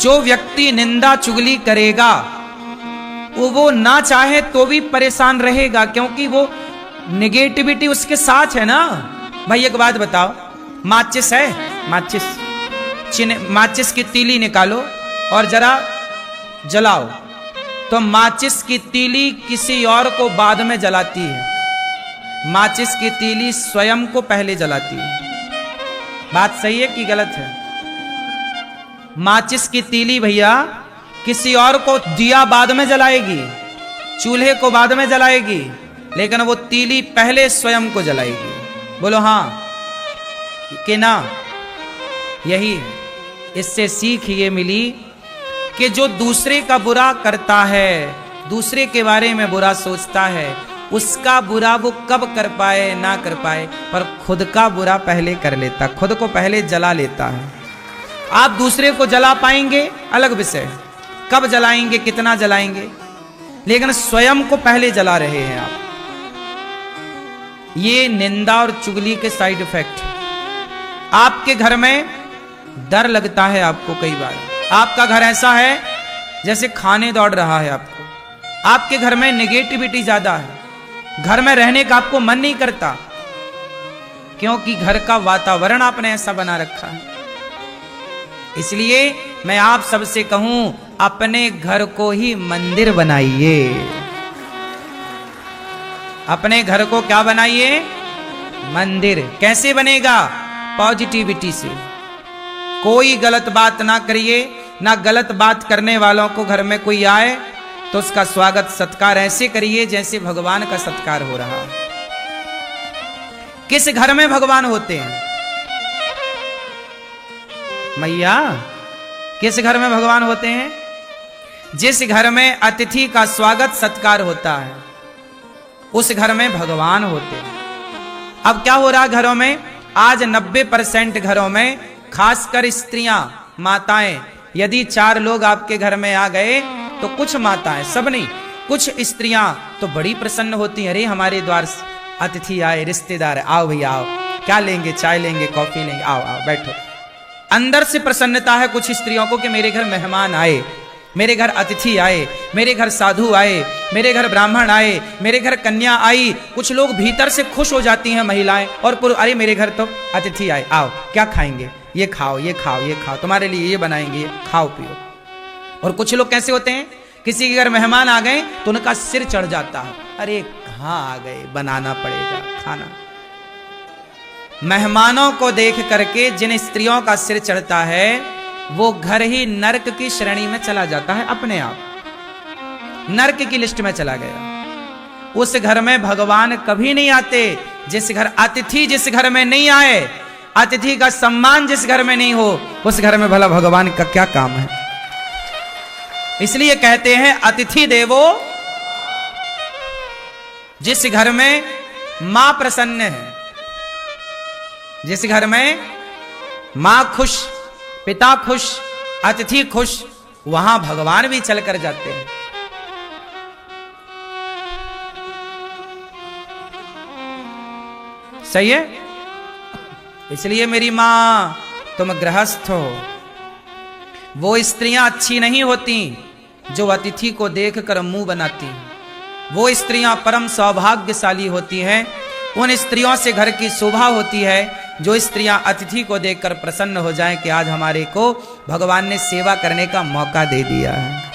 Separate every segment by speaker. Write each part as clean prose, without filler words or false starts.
Speaker 1: जो व्यक्ति निंदा चुगली करेगा वो ना चाहे तो भी परेशान रहेगा, क्योंकि वो निगेटिविटी उसके साथ है ना। भाई एक बात बताओ, माचिस है, माचिस की तीली निकालो और जरा जलाओ, तो माचिस की तीली किसी और को बाद में जलाती है, माचिस की तीली स्वयं को पहले जलाती है। बात सही है कि गलत है? माचिस की तीली भैया किसी और को दिया बाद में जलाएगी, चूल्हे को बाद में जलाएगी, लेकिन वो तीली पहले स्वयं को जलाएगी। बोलो हाँ कि ना? यही है। इससे सीख ये मिली कि जो दूसरे का बुरा करता है, दूसरे के बारे में बुरा सोचता है, उसका बुरा वो कब कर पाए ना कर पाए, पर खुद का बुरा पहले कर लेता, खुद को पहले जला लेता है। आप दूसरे को जला पाएंगे अलग विषय, कब जलाएंगे, कितना जलाएंगे, लेकिन स्वयं को पहले जला रहे हैं आप। ये निंदा और चुगली के साइड इफेक्ट। आपके घर में डर लगता है आपको, कई बार आपका घर ऐसा है जैसे खाने दौड़ रहा है आपको, आपके घर में नेगेटिविटी ज्यादा है, घर में रहने का आपको मन नहीं करता, क्योंकि घर का वातावरण आपने ऐसा बना रखा है। इसलिए मैं आप सबसे कहूं, अपने घर को ही मंदिर बनाइए। अपने घर को क्या बनाइए? मंदिर। कैसे बनेगा? पॉजिटिविटी से। कोई गलत बात ना करिए, ना गलत बात करने वालों को घर में कोई आए तो उसका स्वागत सत्कार ऐसे करिए जैसे भगवान का सत्कार हो रहा है। किस घर में भगवान होते हैं? मैया, किस घर में भगवान होते हैं? जिस घर में अतिथि का स्वागत सत्कार होता है, उस घर में भगवान होते हैं। अब क्या हो रहा घरों में? आज 90% घरों में, खासकर स्त्रियां, माताएं, यदि 4 लोग आपके घर में आ गए तो कुछ माताएं, सब नहीं, कुछ स्त्रियां तो बड़ी प्रसन्न होती हैं। अरे हमारे द्वार अतिथि आए, रिश्तेदार, आओ भैया आओ, क्या लेंगे? चाय लेंगे, कॉफी लेंगे, आओ आओ बैठो। अंदर से प्रसन्नता है कुछ स्त्रियों को कि मेरे घर मेहमान आए, मेरे घर अतिथि आए, मेरे घर साधु आए, मेरे घर ब्राह्मण आए, मेरे घर कन्या आई। कुछ लोग भीतर से खुश हो जाती हैं महिलाएं, और अरे मेरे घर तो अतिथि आए, आओ क्या खाएंगे, ये खाओ ये खाओ ये खाओ, तुम्हारे लिए ये बनाएंगे, ये खाओ पियो। और कुछ लोग कैसे होते हैं, किसी के घर मेहमान आ गए तो उनका सिर चढ़ जाता है, अरे कहाँ आ गए, बनाना पड़ेगा खाना। मेहमानों को देख करके जिन स्त्रियों का सिर चढ़ता है वो घर ही नरक की श्रेणी में चला जाता है, अपने आप नरक की लिस्ट में चला गया। उस घर में भगवान कभी नहीं आते। जिस घर अतिथि जिस घर में नहीं आए, अतिथि का सम्मान जिस घर में नहीं हो, उस घर में भला भगवान का क्या काम है? इसलिए कहते हैं अतिथि देवो। जिस घर में मां प्रसन्न है, जिस घर में मां खुश, पिता खुश, अतिथि खुश, वहां भगवान भी चल कर जाते हैं। सही है? इसलिए मेरी मां, तुम गृहस्थ हो। वो स्त्रियां अच्छी नहीं होती जो अतिथि को देखकर मुंह बनाती हैं। वो स्त्रियां परम सौभाग्यशाली होती हैं। उन स्त्रियों से घर की शोभा होती है जो स्त्रियां अतिथि को देखकर प्रसन्न हो जाएं कि आज हमारे को भगवान ने सेवा करने का मौका दे दिया है,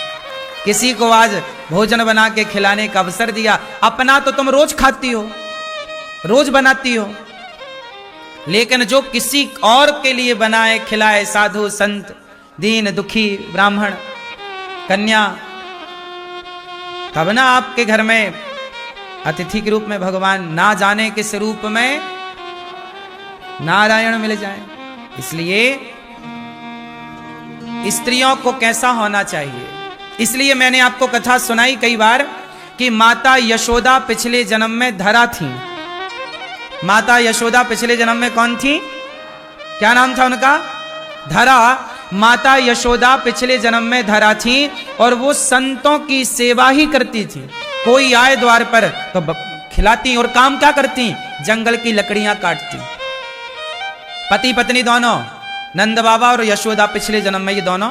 Speaker 1: किसी को आज भोजन बना के खिलाने का अवसर दिया। अपना तो तुम रोज खाती हो, रोज बनाती हो, लेकिन जो किसी और के लिए बनाए खिलाए, साधु संत, दीन दुखी, ब्राह्मण, कन्या, तब ना आपके घर में अतिथि के रूप में भगवान, ना जाने किस रूप में नारायण मिल जाए। इसलिए स्त्रियों को कैसा होना चाहिए? इसलिए मैंने आपको कथा सुनाई कई बार कि माता यशोदा पिछले जन्म में धरा थी। माता यशोदा पिछले जन्म में कौन थी? क्या नाम था उनका? धरा। माता यशोदा पिछले जन्म में धरा थी और वो संतों की सेवा ही करती थी। कोई आए द्वार पर तो खिलाती, और काम क्या करती? जंगल की लकड़ियां काटती। पति पत्नी दोनों, नंद बाबा और यशोदा, पिछले जन्म में ये दोनों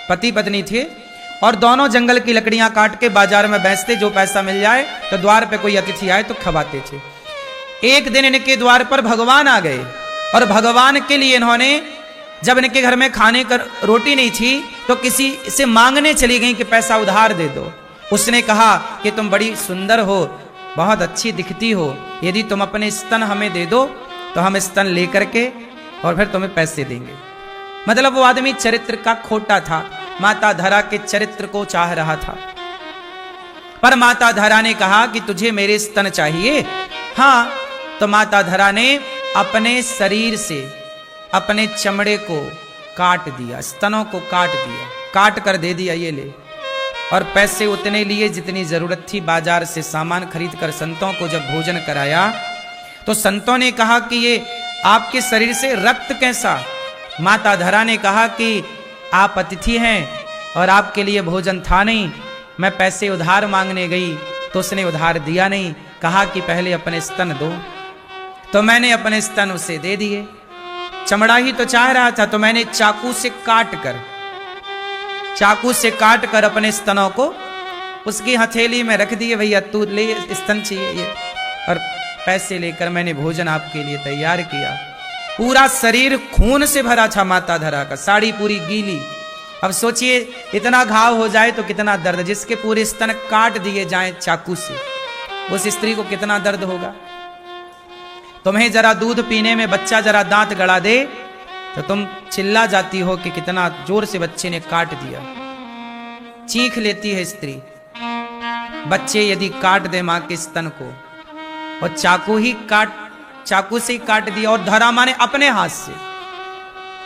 Speaker 1: पति पत्नी थे और दोनों जंगल की लकड़ियां काट के बाजार में बेचते, जो पैसा मिल जाए तो द्वार पे कोई अतिथि आए तो खवाते थे। एक दिन इनके द्वार पर भगवान आ गए और भगवान के लिए इन्होंने, जब इनके घर में खाने का रोटी नहीं थी तो किसी से मांगने चली गई कि पैसा उधार दे दो। उसने कहा कि तुम बड़ी सुंदर हो, बहुत अच्छी दिखती हो, यदि तुम अपने स्तन हमें दे दो तो हम स्तन लेकर के और फिर तुम्हें पैसे देंगे। मतलब वो आदमी चरित्र का खोटा था, माता धरा के चरित्र को चाह रहा था। पर माता धरा ने कहा कि तुझे मेरे स्तन चाहिए। हाँ, तो माता धरा ने अपने शरीर से अपने चमड़े को काट दिया, स्तनों को काट दिया, काट कर दे दिया, ये ले। और पैसे उतने लिए जितनी जरूरत थी, बाजार से सामान खरीद कर संतों को जब भोजन कराया तो संतों ने कहा कि ये आपके शरीर से रक्त कैसा? माता धरा ने कहा कि आप अतिथि हैं और आपके लिए भोजन था नहीं, मैं पैसे उधार मांगने गई तो उसने उधार दिया नहीं, कहा कि पहले अपने स्तन दो, तो मैंने अपने स्तन उसे दे दिए। चमड़ा ही तो चाह रहा था, तो मैंने चाकू से काट कर अपने स्तनों को उसकी हथेली में रख दिए। भैया तू ले, स्तन चाहिए ये, और पैसे लेकर मैंने भोजन आपके लिए तैयार किया। पूरा शरीर खून से भरा था माता धरा का, साड़ी पूरी गीली। अब सोचिए इतना घाव हो जाए तो कितना दर्द, जिसके पूरे स्तन काट दिए जाएं चाकू से, उस स्त्री को कितना दर्द होगा। तुम्हें जरा दूध पीने में बच्चा जरा दांत गड़ा दे तो तुम चिल्ला जाती हो कि कितना जोर से बच्चे ने काट दिया। चीख लेती है स्त्री। बच्चे यदि काट दे मां के स्तन को, और चाकू से ही काट दिया, और धरा मां ने अपने हाथ से,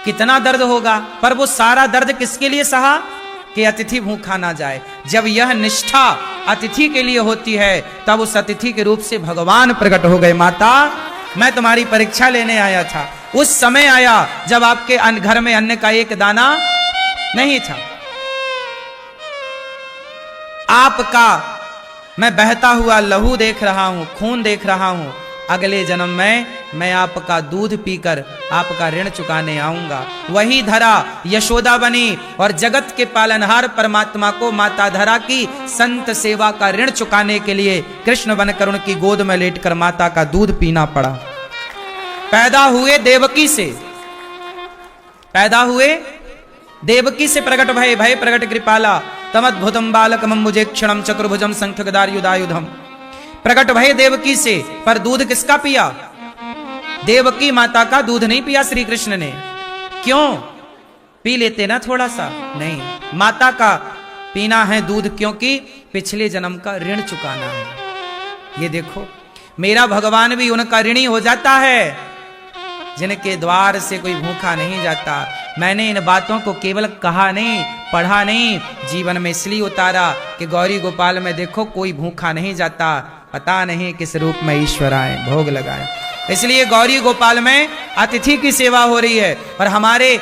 Speaker 1: कितना दर्द होगा। पर वो सारा दर्द किसके लिए सहा? कि अतिथि भूखा ना जाए। जब यह निष्ठा अतिथि के लिए होती है तब उस अतिथि के रूप से भगवान प्रकट हो गए। माता, मैं तुम्हारी परीक्षा लेने आया था। उस समय आया जब आपके घर में अन्न का एक दाना नहीं था। आपका मैं बहता हुआ लहू देख रहा हूं, खून देख रहा हूं। अगले जन्म में मैं आपका दूध पीकर आपका ऋण चुकाने आऊंगा। वही धरा यशोदा बनी और जगत के पालनहार परमात्मा को माता धरा की संत सेवा का ऋण चुकाने के लिए कृष्ण बनकर उनकी गोद में लेटकर माता का दूध पीना पड़ा। पैदा हुए देवकी से प्रकट भय प्रकट कृपाला तमद्भुतम बालकमं मुझे क्षणम चतुर्भुजम शंखगदायुधायुधम। प्रकट भय देवकी से, पर दूध किसका पिया? देवकी माता का दूध नहीं पिया श्री कृष्ण ने। क्यों? पी लेते ना थोड़ा सा, नहीं, माता का पीना है दूध, क्योंकि पिछले जन्म का ऋण चुकाना है। ये देखो, मेरा भगवान भी उनका ऋणी हो जाता है जिनके द्वार से कोई भूखा नहीं जाता। मैंने इन बातों को केवल कहा नहीं, पढ़ा नहीं, जीवन में इसलिए उतारा कि गौरी गोपाल में देखो कोई भूखा नहीं जाता, पता नहीं किस रूप में ईश्वर आए, भोग लगाए। इसलिए गौरी गोपाल में अतिथि की सेवा हो रही है, और हमारे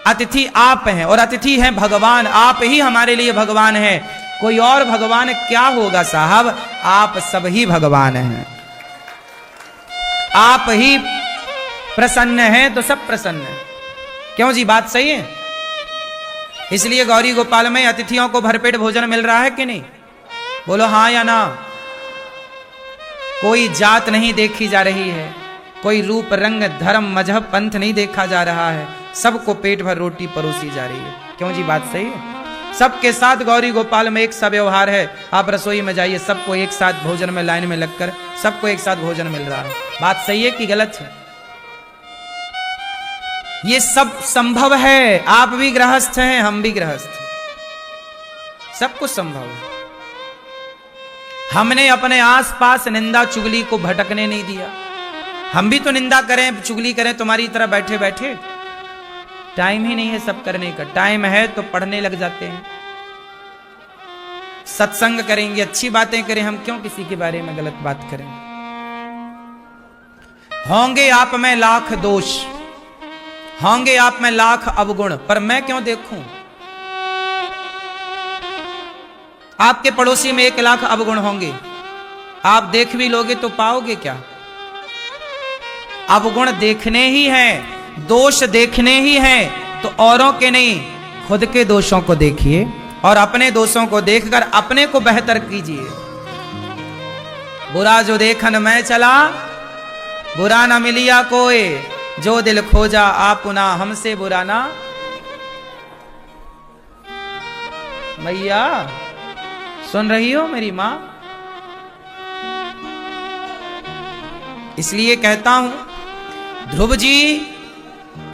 Speaker 1: अतिथि आप हैं, और अतिथि हैं भगवान। आप ही हमारे लिए भगवान हैं, कोई और भगवान क्या होगा साहब? आप सब ही भगवान हैं। आप ही प्रसन्न हैं तो सब प्रसन्न हैं। क्यों जी, बात सही है? इसलिए गौरी गोपाल में अतिथियों को भरपेट भोजन मिल रहा है कि नहीं? बोलो हाँ या ना। कोई जात नहीं देखी जा रही है, कोई रूप रंग धर्म मजहब पंथ नहीं देखा जा रहा है, सबको पेट भर रोटी परोसी जा रही है। क्यों जी, बात सही है? सबके साथ गौरी गोपाल में एक सा व्यवहार है। आप रसोई में जाइए, सबको एक साथ भोजन में लाइन में लगकर सबको एक साथ भोजन मिल रहा है। बात सही है कि गलत है? ये सब संभव है। आप भी गृहस्थ हैं, हम भी गृहस्थ हैं, सब कुछ संभव है। हमने अपने आसपास निंदा चुगली को भटकने नहीं दिया। हम भी तो निंदा करें, चुगली करें तुम्हारी तरह बैठे बैठे? टाइम ही नहीं है सब करने का। टाइम है तो पढ़ने लग जाते हैं, सत्संग करेंगे, अच्छी बातें करें। हम क्यों किसी के बारे में गलत बात करें? होंगे आप में लाख दोष, होंगे आप में लाख अवगुण, पर मैं क्यों देखूं? आपके पड़ोसी में 1 लाख अवगुण होंगे, आप देख भी लोगे तो पाओगे क्या? अवगुण देखने ही हैं, दोष देखने ही हैं, तो औरों के नहीं, खुद के दोषों को देखिए और अपने दोषों को देखकर अपने को बेहतर कीजिए। बुरा जो देखन मैं चला, बुरा न मिलिया कोई, जो दिल खोजा आप पुना हमसे बुरा ना। मैया सुन रही हो मेरी मां? इसलिए कहता हूं, ध्रुव जी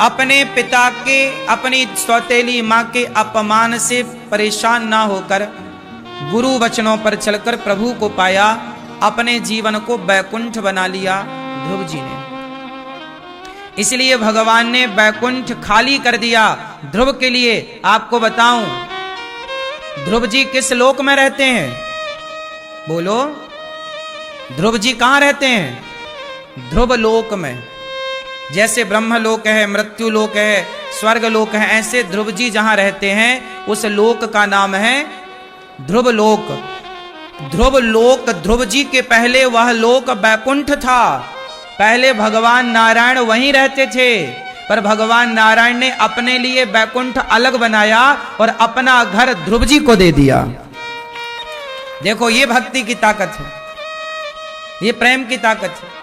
Speaker 1: अपने पिता के, अपनी सौतेली मां के अपमान से परेशान ना होकर गुरु वचनों पर चलकर प्रभु को पाया, अपने जीवन को बैकुंठ बना लिया ध्रुव जी ने। इसलिए भगवान ने बैकुंठ खाली कर दिया ध्रुव के लिए। आपको बताऊं, ध्रुव जी किस लोक में रहते हैं? बोलो, ध्रुव जी कहां रहते हैं? ध्रुव लोक में। जैसे ब्रह्म लोक है, मृत्यु लोक है, स्वर्ग लोक है, ऐसे ध्रुव जी जहां रहते हैं उस लोक का नाम है ध्रुव लोक। ध्रुव लोक, ध्रुव जी के पहले वह लोक बैकुंठ था। पहले भगवान नारायण वहीं रहते थे, पर भगवान नारायण ने अपने लिए बैकुंठ अलग बनाया और अपना घर ध्रुव जी को दे दिया। देखो, ये भक्ति की ताकत है, ये प्रेम की ताकत है।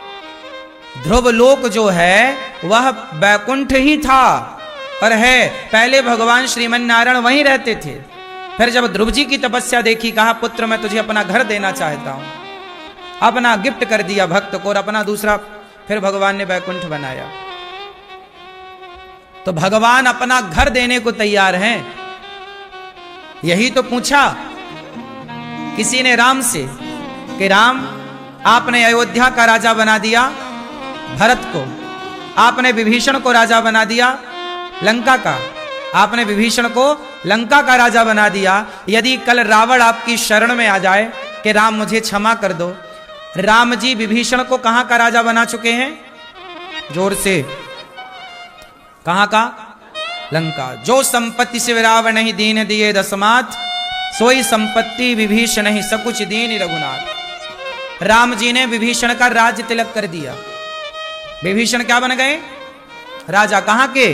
Speaker 1: ध्रुव लोक जो है वह बैकुंठ ही था और है। पहले भगवान श्रीमन नारायण वहीं रहते थे। फिर जब ध्रुव जी की तपस्या देखी, कहा पुत्र मैं तुझे अपना घर देना चाहता हूं। अपना गिफ्ट कर दिया भक्त को और अपना दूसरा फिर भगवान ने बैकुंठ बनाया। तो भगवान अपना घर देने को तैयार हैं। यही तो पूछा किसी ने राम से कि राम, आपने अयोध्या का राजा बना दिया भरत को, आपने विभीषण को राजा बना दिया लंका का, आपने विभीषण को लंका का राजा बना दिया। यदि कल रावण आपकी शरण में आ जाए कि राम मुझे क्षमा कर दो, राम जी विभीषण को कहां का राजा बना चुके हैं? जोर से, कहां का? लंका। जो संपत्ति से रावण नहीं दीन दिए दसमात, सोई संपत्ति विभीषण नहीं सकुच दीन रघुनाथ। राम जी ने विभीषण का राज्य तिलक कर दिया। विभीषण क्या बन गए? राजा। कहां के?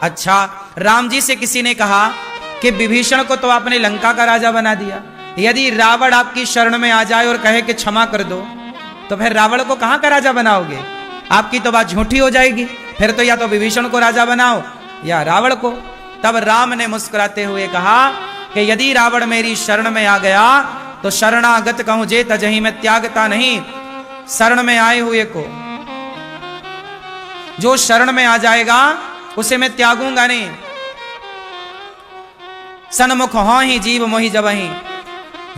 Speaker 1: अच्छा, राम जी से किसी ने कहा कि विभीषण को तो आपने लंका का राजा बना दिया, यदि रावण आपकी शरण में आ जाए और कहे कि क्षमा कर दो, तो फिर रावण को कहां का राजा बनाओगे? आपकी तो बात झूठी हो जाएगी। फिर तो या तो विभीषण को राजा बनाओ या रावण को। तब राम ने मुस्कुराते हुए कहा कि यदि रावण मेरी शरण में आ गया तो शरणागत कहूं जे तजही, मैं त्यागता नहीं शरण में आए हुए को। जो शरण में आ जाएगा उसे मैं त्यागूंगा नहीं। सन्मुख हो ही जीव मोहि जबहि,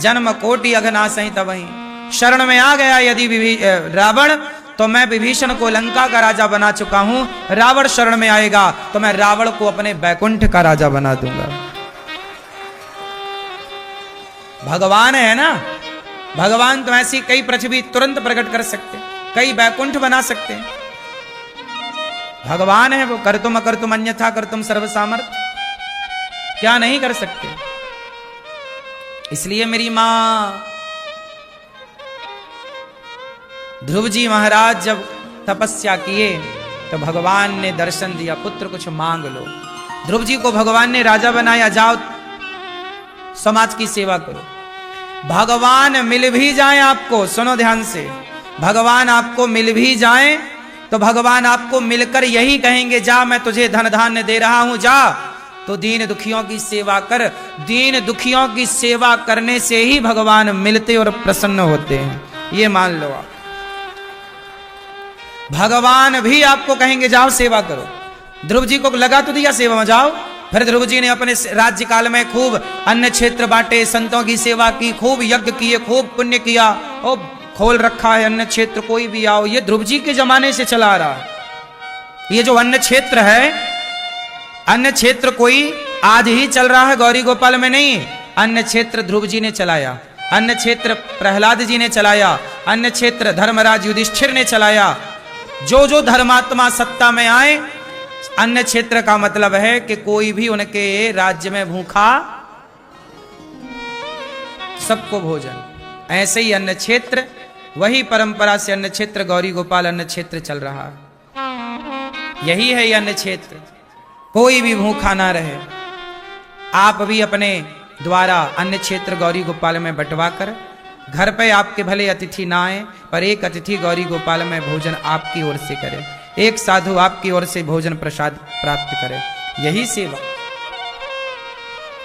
Speaker 1: जन्म कोटि अघनासहि तबहि। शरण में आ गया यदि रावण, तो मैं विभीषण को लंका का राजा बना चुका हूं। रावण शरण में आएगा तो मैं रावण को अपने बैकुंठ का राजा बना दूंगा। भगवान है ना, भगवान तो ऐसी कई पृथ्वी तुरंत प्रकट कर सकते, कई बैकुंठ बना सकते हैं। भगवान है वो। कर तुम अकर तुम अन्यथा कर तुम सर्व सामर्थ, क्या नहीं कर सकते। इसलिए मेरी मां, ध्रुव जी महाराज जब तपस्या किए तो भगवान ने दर्शन दिया, पुत्र कुछ मांग लो। ध्रुव जी को भगवान ने राजा बनाया, जाओ समाज की सेवा करो। भगवान मिल भी जाए आपको, सुनो ध्यान से, भगवान आपको मिल भी जाए तो भगवान आपको मिलकर यही कहेंगे, जा मैं तुझे धन धान्य दे रहा हूं, जा तो दीन दुखियों की सेवा कर। दीन दुखियों की सेवा करने से ही भगवान मिलते और प्रसन्न होते हैं, ये मान लो आप। भगवान भी आपको कहेंगे जाओ सेवा करो। ध्रुव जी को लगा तो दिया सेवा में, जाओ। फिर ध्रुव जी ने अपने राज्य काल में खूब अन्य क्षेत्र बांटे, संतों की सेवा की, खूब यज्ञ किए, खूब पुण्य किया और खोल रखा है अन्न क्षेत्र, कोई भी आओ। ये ध्रुव जी के जमाने से चला आ रहा है। ये जो अन्न क्षेत्र है, अन्न क्षेत्र कोई आज ही चल रहा है, गौरी गोपाल में नहीं। अन्न क्षेत्र ध्रुव जी ने चलाया, अन्न क्षेत्र प्रहलाद जी ने चलाया, अन्न क्षेत्र धर्मराज युधिष्ठिर ने चलाया। जो जो धर्मात्मा सत्ता में आए, अन्न क्षेत्र का मतलब है कि कोई भी उनके राज्य में भूखा, सबको भोजन। ऐसे ही अन्न क्षेत्र, वही परंपरा से अन्न क्षेत्र गौरी गोपाल अन्न क्षेत्र चल रहा है। यही है ये अन्न क्षेत्र, कोई भी भूखा ना रहे। आप भी अपने द्वारा अन्य क्षेत्र गौरी गोपाल में बंटवा कर घर पे आपके भले अतिथि ना आए, पर एक अतिथि गौरी गोपाल में भोजन आपकी ओर से करे, एक साधु आपकी ओर से भोजन प्रसाद प्राप्त करे। यही सेवा।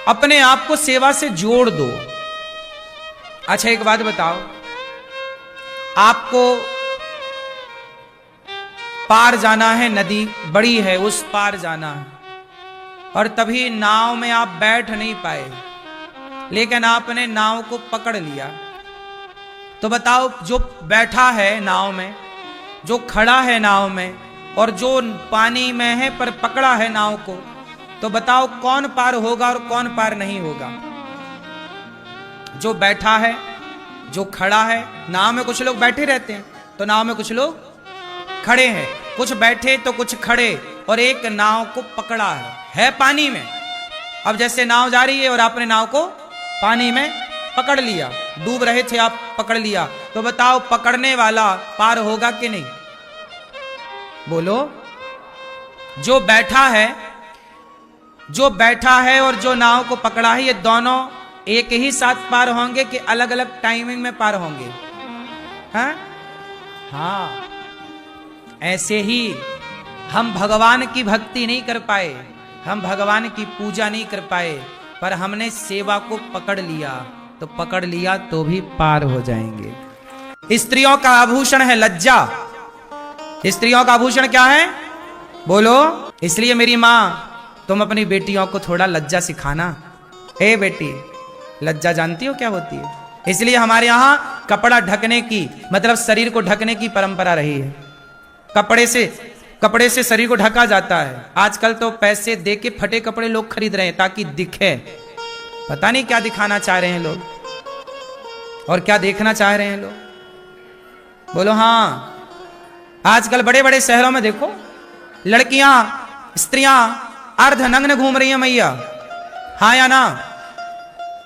Speaker 1: अपने आप को सेवा से जोड़ दो। अच्छा एक बात बताओ, आपको पार जाना है, नदी बड़ी है, उस पार जाना है, और तभी नाव में आप बैठ नहीं पाए, लेकिन आपने नाव को पकड़ लिया। तो बताओ, जो बैठा है नाव में, जो खड़ा है नाव में, और जो पानी में है पर पकड़ा है नाव को, तो बताओ कौन पार होगा और कौन पार नहीं होगा? जो बैठा है, जो खड़ा है। नाव में कुछ लोग बैठे रहते हैं, तो नाव में कुछ लोग खड़े हैं, कुछ बैठे तो कुछ खड़े, और एक नाव को पकड़ा है पानी में। अब जैसे नाव जा रही है और आपने नाव को पानी में पकड़ लिया, डूब रहे थे आप, पकड़ लिया, तो बताओ पकड़ने वाला पार होगा कि नहीं? बोलो। जो बैठा है और जो नाव को पकड़ा है, ये दोनों एक ही साथ पार होंगे कि अलग अलग टाइमिंग में पार होंगे? हाँ। ऐसे ही हम भगवान की भक्ति नहीं कर पाए, हम भगवान की पूजा नहीं कर पाए, पर हमने सेवा को पकड़ लिया, तो पकड़ लिया तो भी पार हो जाएंगे। स्त्रियों का आभूषण है लज्जा। स्त्रियों का आभूषण क्या है? बोलो। इसलिए मेरी माँ, तुम अपनी बेटियों को थोड़ा लज्जा सिखाना। ए बेटी, लज्जा जानती हो क्या होती है? इसलिए हमारे यहाँ कपड़ा ढकने की, मतलब शरीर को ढकने की परंपरा रही है। कपड़े से शरीर को ढका जाता है। आजकल तो पैसे दे के फटे कपड़े लोग खरीद रहे हैं ताकि दिखे। पता नहीं क्या दिखाना चाह रहे हैं लोग और क्या देखना चाह रहे हैं लोग। बोलो हाँ। आजकल बड़े बड़े शहरों में देखो, लड़कियां, स्त्रियां अर्धनग्न घूम रही हैं मैया। हाँ या ना?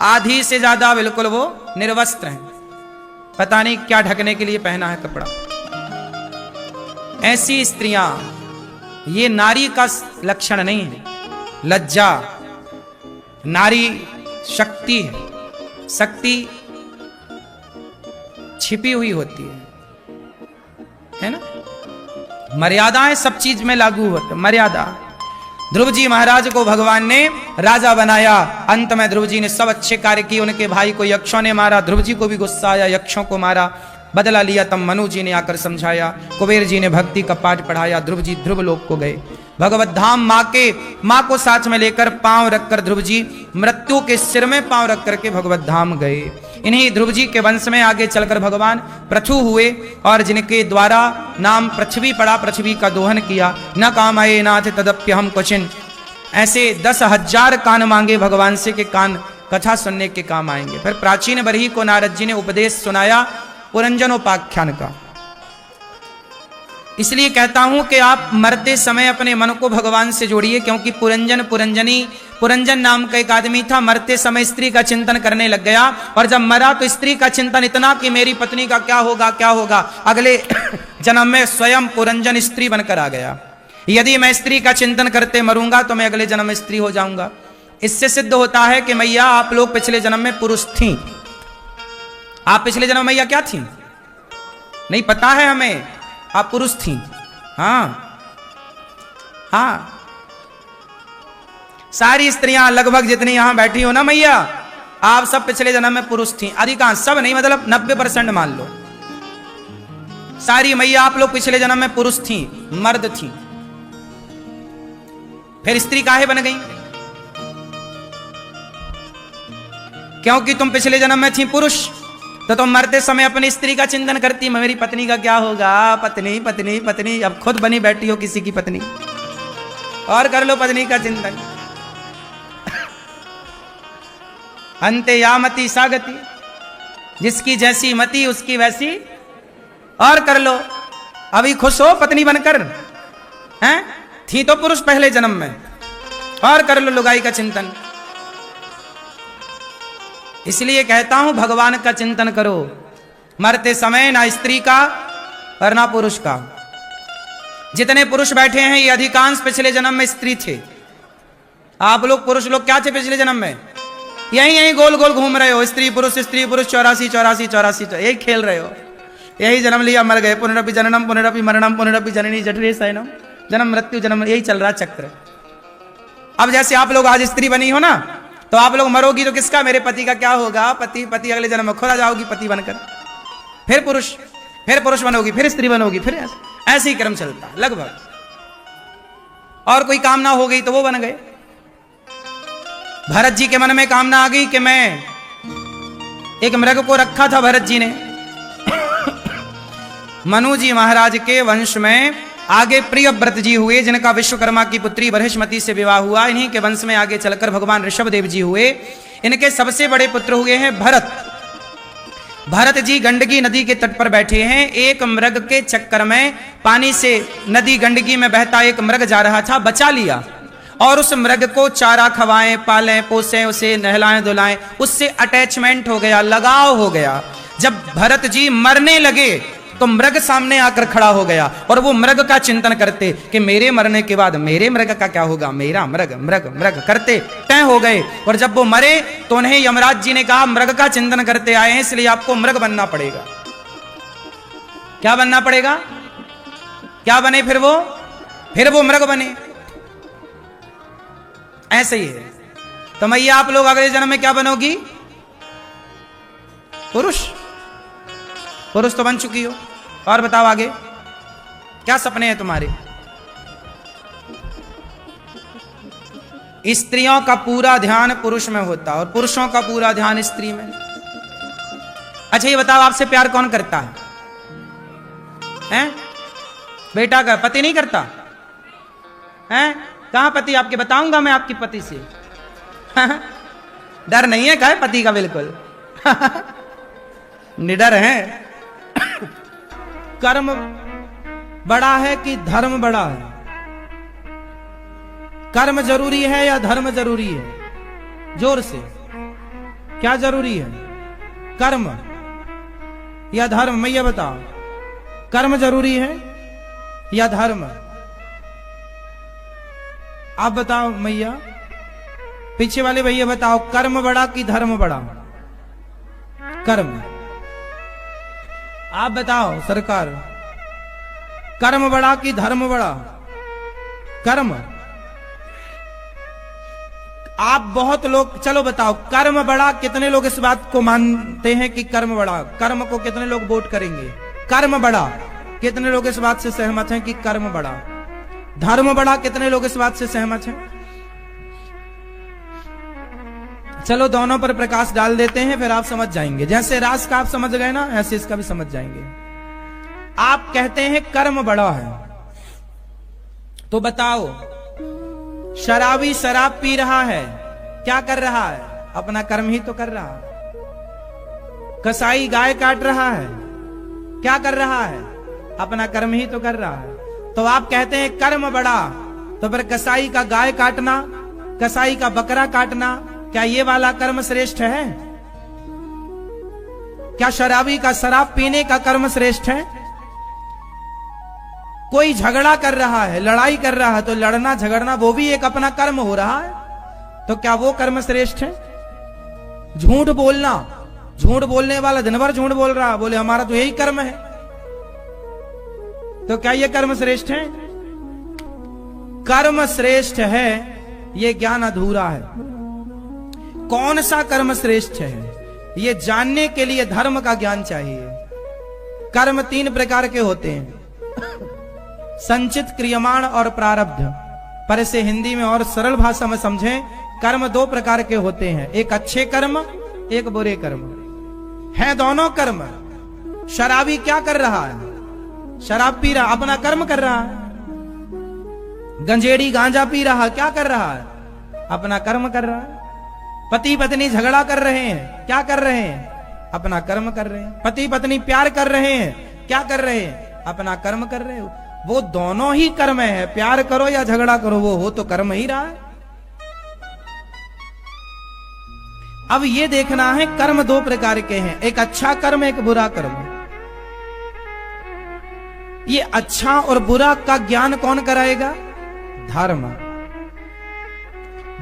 Speaker 1: आधी से ज्यादा बिल्कुल वो निर्वस्त्र हैं। पता नहीं क्या ढकने के लिए पहना है कपड़ा। ऐसी स्त्रियां, ये नारी का लक्षण नहीं है। लज्जा नारी शक्ति है, शक्ति छिपी हुई होती है ना? मर्यादाएं सब चीज में लागू होती है। मर्यादा। ध्रुव जी महाराज को भगवान ने राजा बनाया। अंत में ध्रुव जी ने सब अच्छे कार्य किए। उनके भाई को यक्षों ने मारा, ध्रुव जी को भी गुस्सा आया, यक्षों को मारा, बदला लिया। तब मनु जी ने आकर समझाया, कुबेर जी ने भक्ति का पाठ पढ़ाया, ध्रुव जी ध्रुव लोक को गए। भगवत धाम माँ को साथ में लेकर पांव रखकर ध्रुव जी मृत्यु के सिर में पांव रख करके भगवत धाम गए। इन्हीं ध्रुव जी के वंश में आगे चलकर भगवान पृथु हुए, और जिनके द्वारा नाम पृथ्वी पड़ा, पृथ्वी का दोहन किया। न कामये नाथ तदप्य हम क्वचिन। ऐसे 10,000 कान मांगे भगवान से कि कान कथा सुनने के काम आएंगे। फिर प्राचीन बरही को नारद जी ने उपदेश सुनाया पुरंजनोपाख्यान का। इसलिए कहता हूं कि आप मरते समय अपने मन को भगवान से जोड़िए, क्योंकि पुरंजन नाम का एक आदमी था, मरते समय स्त्री का चिंतन करने लग गया, और जब मरा तो स्त्री का चिंतन इतना कि मेरी पत्नी का क्या होगा। अगले जन्म में स्वयं पुरंजन स्त्री बनकर आ गया। यदि मैं स्त्री का चिंतन करते मरूंगा तो मैं अगले जन्म में स्त्री हो जाऊंगा। इससे सिद्ध होता है कि मैया आप लोग पिछले जन्म में पुरुष थी। आप पिछले जन्म मैया क्या थी नहीं पता है हमें, आप पुरुष थी। हाँ। सारी स्त्रियां लगभग जितनी यहां बैठी हो ना मैया, आप सब पिछले जन्म में पुरुष थी। अधिकांश, सब नहीं, मतलब 90% मान लो। सारी मैया आप लोग पिछले जन्म में पुरुष थी, मर्द थी। फिर स्त्री काहे बन गई? क्योंकि तुम पिछले जन्म में थी पुरुष, तो तुम मरते समय अपनी स्त्री का चिंतन करती, मेरी पत्नी का क्या होगा, पत्नी पत्नी पत्नी। अब खुद बनी बैठी हो किसी की पत्नी, और कर लो पत्नी का चिंतन। अंते या मति सागति, जिसकी जैसी मति उसकी वैसी, और कर लो। अभी खुश हो पत्नी बनकर, हैं? थी तो पुरुष पहले जन्म में, और कर लो लुगाई का चिंतन। इसलिए कहता हूं भगवान का चिंतन करो मरते समय, ना स्त्री का और ना पुरुष का। जितने पुरुष बैठे हैं ये अधिकांश पिछले जन्म में स्त्री थे, आप लोग पुरुष लोग क्या थे पिछले जन्म में? यही गोल गोल घूम रहे हो, स्त्री पुरुष 84 84 84, यही खेल रहे हो। यही जन्म लिया मर गए, पुनरपि जननम पुनरपि मरणम पुनरपि जननी जठरे शयनम, जन्म मृत्यु जन्म, यही चल रहा चक्र। अब जैसे आप लोग आज स्त्री बनी हो ना, तो आप लोग मरोगी तो किसका? मेरे पति का क्या होगा? पति अगले जन्म में खुदा जाओगी पति बनकर, फिर पुरुष बनोगी, फिर स्त्री बनोगी, फिर ऐसे ही क्रम चलता लगभग। और कोई कामना हो गई तो वो बन गए। भरत जी के मन में कामना आ गई कि मैं एक मृग को रखा था भरत जी ने। मनु जी महाराज के वंश में आगे प्रियव्रत जी हुए, जिनका विश्वकर्मा की पुत्री बृहस्पति से विवाह हुआ। इन्हीं के वंश में आगे चलकर भगवान ऋषभदेव जी हुए। इनके सबसे बड़े पुत्र हुए हैं भरत। भरत जी गंडकी नदी के तट पर बैठे हैं। एक मृग के चक्कर में, पानी से नदी गंडकी में बहता एक मृग जा रहा था, बचा लिया और उस मृग को चारा खवाएं, पालें, पोसें, उसे नहलाएं धुलाएं, उससे अटैचमेंट हो गया, लगाव हो गया। जब भरत जी मरने लगे तो मृग सामने आकर खड़ा हो गया और वो मृग का चिंतन करते कि मेरे मरने के बाद मेरे मृग का क्या होगा, मेरा मृग मृग मृग करते तय हो गए। और जब वो मरे तो उन्हें यमराज जी ने कहा मृग का चिंतन करते आए हैं, इसलिए आपको मृग बनना पड़ेगा। क्या बनना पड़ेगा? क्या बने फिर वो मृग बने। ऐसे ही है। तो मैया आप लोग अगले जन्म में क्या बनोगी? पुरुष तो बन चुकी हो। और बताओ आगे क्या सपने हैं तुम्हारे? स्त्रियों का पूरा ध्यान पुरुष में होता और पुरुषों का पूरा ध्यान स्त्री में। अच्छा ये बताओ, आपसे प्यार कौन करता है? हैं? बेटा का पति नहीं करता हैं? कहां पति आपके? बताऊंगा मैं आपकी पति से। डर नहीं है क्या पति का? बिल्कुल निडर है। कर्म बड़ा है कि धर्म बड़ा है? कर्म जरूरी है या धर्म जरूरी है? जोर से, क्या जरूरी है? कर्म या धर्म? मैया बताओ, कर्म जरूरी है या धर्म? आप बताओ मैया। पीछे वाले भैया बताओ, कर्म बड़ा कि धर्म बड़ा? कर्म। आप बताओ सरकार, कर्म बड़ा कि धर्म बड़ा? कर्म। आप बहुत लोग, चलो बताओ कर्म बड़ा, कितने लोग इस बात को मानते हैं कि कर्म बड़ा? कर्म को कितने लोग वोट करेंगे? कर्म बड़ा, कितने लोग इस बात से सहमत हैं कि कर्म बड़ा? धर्म बड़ा, कितने लोग इस बात से सहमत हैं? चलो दोनों पर प्रकाश डाल देते हैं, फिर आप समझ जाएंगे। जैसे रास का आप समझ गए ना, ऐसे इसका भी समझ जाएंगे। आप कहते हैं कर्म बड़ा है, तो बताओ शराबी शराब पी रहा है, क्या कर रहा है? अपना कर्म ही तो कर रहा है। कसाई गाय काट रहा है, क्या कर रहा है? अपना कर्म ही तो कर रहा है। तो आप कहते हैं कर्म बड़ा, तो फिर कसाई का गाय काटना, कसाई का बकरा काटना, क्या ये वाला कर्म श्रेष्ठ है? क्या शराबी का शराब पीने का कर्म श्रेष्ठ है? कोई झगड़ा कर रहा है, लड़ाई कर रहा है, तो लड़ना झगड़ना वो भी एक अपना कर्म हो रहा है, तो क्या वो कर्म श्रेष्ठ है? झूठ बोलना, झूठ बोलने वाला दिन भर झूठ बोल रहा, बोले हमारा तो यही कर्म है, तो क्या ये कर्म श्रेष्ठ है? कर्म श्रेष्ठ है, ये ज्ञान अधूरा है। कौन सा कर्म श्रेष्ठ है ये जानने के लिए धर्म का ज्ञान चाहिए। कर्म 3 प्रकार के होते हैं, संचित, क्रियमाण और प्रारब्ध। पर इसे हिंदी में और सरल भाषा में समझें, कर्म 2 प्रकार के होते हैं, एक अच्छे कर्म, एक बुरे कर्म है। दोनों कर्म। शराबी क्या कर रहा है? शराब पी रहा, अपना कर्म कर रहा है। गंजेड़ी गांजा पी रहा, क्या कर रहा है? अपना कर्म कर रहा है। पति पत्नी झगड़ा कर रहे हैं, क्या कर रहे हैं? अपना कर्म कर रहे हैं। पति पत्नी प्यार कर रहे हैं, क्या कर रहे हैं? अपना कर्म कर रहे हो। वो दोनों ही कर्म है, प्यार करो या झगड़ा करो, वो हो तो कर्म ही रहा है। अब ये देखना है, कर्म 2 प्रकार के हैं, एक अच्छा कर्म, एक बुरा कर्म। ये अच्छा और बुरा का ज्ञान कौन कराएगा? धर्म।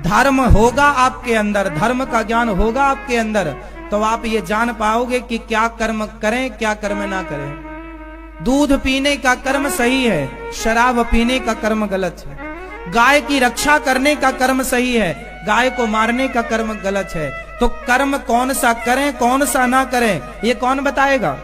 Speaker 1: धर्म होगा आपके अंदर, धर्म का ज्ञान होगा आपके अंदर, तो आप ये जान पाओगे कि क्या कर्म करें क्या कर्म ना करें। दूध पीने का कर्म सही है, शराब पीने का कर्म गलत है। गाय की रक्षा करने का कर्म सही है, गाय को मारने का कर्म गलत है। तो कर्म कौन सा करें कौन सा ना करें ये कौन बताएगा?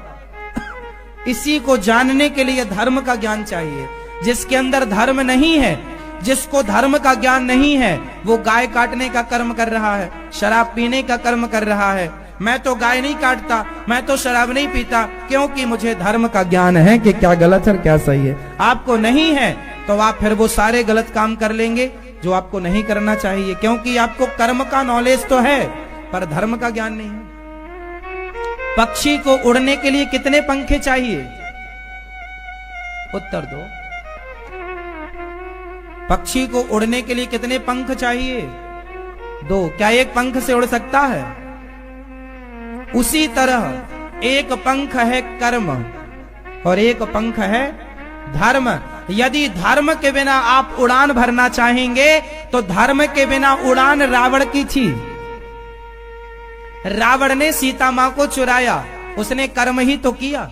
Speaker 1: इसी को जानने के लिए धर्म का ज्ञान चाहिए। जिसके अंदर धर्म नहीं है, जिसको धर्म का ज्ञान नहीं है, वो गाय काटने का कर्म कर रहा है, शराब पीने का कर्म कर रहा है। मैं तो गाय नहीं काटता, मैं तो शराब नहीं पीता, क्योंकि मुझे धर्म का ज्ञान है कि क्या गलत है क्या सही है। आपको नहीं है तो आप फिर वो सारे गलत काम कर लेंगे जो आपको नहीं करना चाहिए, क्योंकि आपको कर्म का नॉलेज तो है पर धर्म का ज्ञान नहीं है। पक्षी को उड़ने के लिए कितने पंखे चाहिए? उत्तर दो। पक्षी को उड़ने के लिए कितने पंख चाहिए? 2। क्या एक पंख से उड़ सकता है? उसी तरह एक पंख है कर्म और एक पंख है धर्म। यदि धर्म के बिना आप उड़ान भरना चाहेंगे तो धर्म के बिना उड़ान रावण की थी। रावण ने सीता मां को चुराया, उसने कर्म ही तो किया।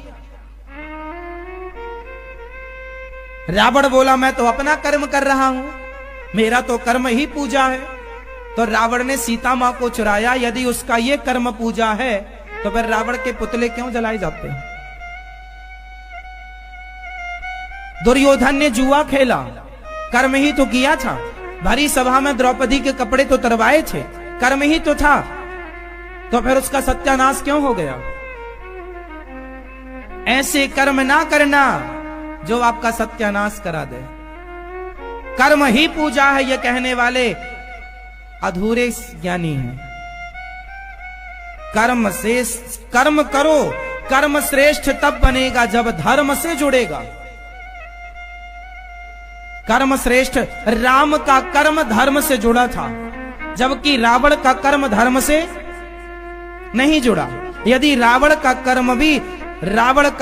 Speaker 1: रावण बोला मैं तो अपना कर्म कर रहा हूं, मेरा तो कर्म ही पूजा है। तो रावण ने सीता मां को चुराया। यदि उसका ये कर्म पूजा है तो फिर रावण के पुतले क्यों जलाए जाते हैं? दुर्योधन ने जुआ खेला, कर्म ही तो किया था। भरी सभा में द्रौपदी के कपड़े तो तरवाए थे, कर्म ही तो था। तो फिर उसका सत्यानाश क्यों हो गया? ऐसे कर्म ना करना जो आपका सत्यानाश करा दे। कर्म ही पूजा है ये कहने वाले अधूरे ज्ञानी हैं। कर्म करो, कर्म श्रेष्ठ तब बनेगा जब धर्म से जुड़ेगा। कर्म श्रेष्ठ, राम का कर्म धर्म से जुड़ा था, जबकि रावण का कर्म धर्म से नहीं जुड़ा। यदि रावण का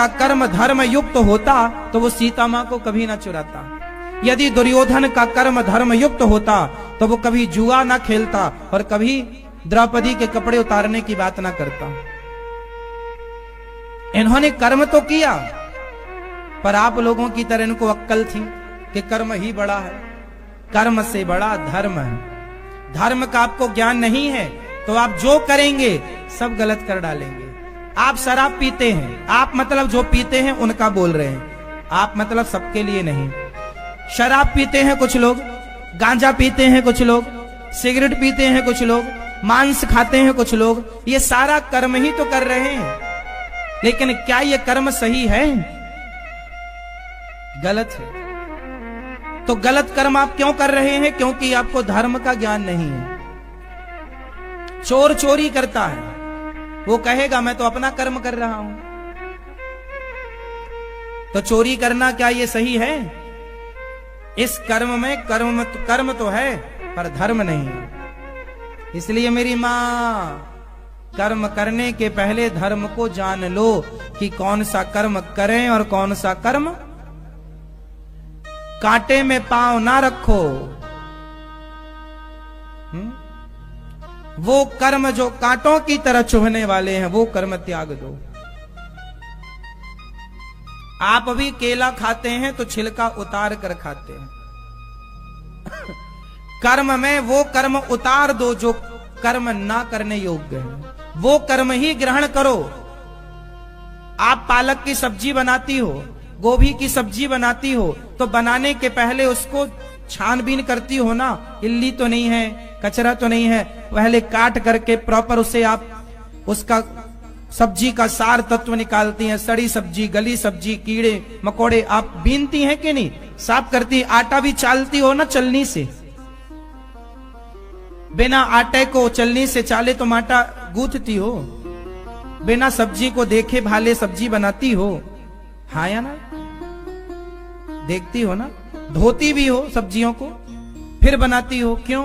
Speaker 1: कर्म धर्म युक्त होता तो वो सीता मां को कभी ना चुराता। यदि दुर्योधन का कर्म धर्म युक्त होता तो वो कभी जुआ ना खेलता और कभी द्रौपदी के कपड़े उतारने की बात ना करता। इन्होंने कर्म तो किया, पर आप लोगों की तरह इनको अक्कल थी कि कर्म ही बड़ा है, कर्म से बड़ा धर्म है। धर्म का आपको ज्ञान नहीं है तो आप जो करेंगे सब गलत कर डालेंगे। आप शराब पीते हैं, आप मतलब जो पीते हैं उनका बोल रहे हैं, आप मतलब सबके लिए नहीं। शराब पीते हैं कुछ लोग, गांजा पीते हैं कुछ लोग, सिगरेट पीते हैं कुछ लोग, मांस खाते हैं कुछ लोग, ये सारा कर्म ही तो कर रहे हैं। लेकिन क्या ये कर्म सही है? गलत है। तो गलत कर्म आप क्यों कर रहे हैं? क्योंकि आपको धर्म का ज्ञान नहीं है। चोर चोरी करता है, वो कहेगा मैं तो अपना कर्म कर रहा हूं। तो चोरी करना क्या ये सही है? इस कर्म में कर्म तो है पर धर्म नहीं है। इसलिए मेरी मां, कर्म करने के पहले धर्म को जान लो कि कौन सा कर्म करें और कौन सा कर्म। कांटे में पांव ना रखो। वो कर्म जो कांटों की तरह चुभने वाले हैं वो कर्म त्याग दो। आप भी केला खाते हैं तो छिलका उतार कर खाते हैं। कर्म में वो कर्म उतार दो जो कर्म ना करने योग्य है, वो कर्म ही ग्रहण करो। आप पालक की सब्जी बनाती हो, गोभी की सब्जी बनाती हो तो बनाने के पहले उसको छानबीन करती हो ना, इल्ली तो नहीं है, कचरा तो नहीं है, पहले काट करके प्रॉपर उसे आप उसका सब्जी का सार तत्व निकालती हैं। सड़ी सब्जी, गली सब्जी, कीड़े मकोड़े आप बीनती हैं कि नहीं, साफ करती। आटा भी चालती हो ना चलनी से, बिना आटे को चलनी से चाले तो आटा गूंथती हो, बिना सब्जी को देखे भाले सब्जी बनाती हो, हाँ या ना? देखती हो ना, धोती भी हो सब्जियों को फिर बनाती हो। क्यों?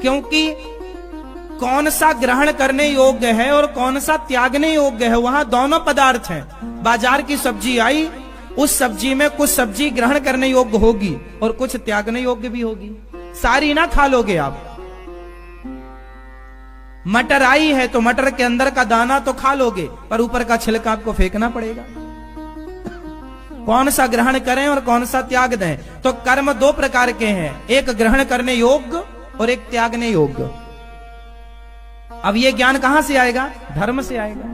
Speaker 1: क्योंकि कौन सा ग्रहण करने योग्य है और कौन सा त्यागने योग्य है, वहां दोनों पदार्थ हैं। बाजार की सब्जी आई, उस सब्जी में कुछ सब्जी ग्रहण करने योग्य होगी और कुछ त्यागने योग्य भी होगी। सारी ना खा लोगे आप, मटर आई है तो मटर के अंदर का दाना तो खा लोगे, पर ऊपर का छिलका आपको फेंकना पड़ेगा। कौन सा ग्रहण करें और कौन सा त्याग दें? तो कर्म दो प्रकार के हैं, एक ग्रहण करने योग्य और एक त्यागने योग्य। अब ये ज्ञान कहां से आएगा? धर्म से आएगा।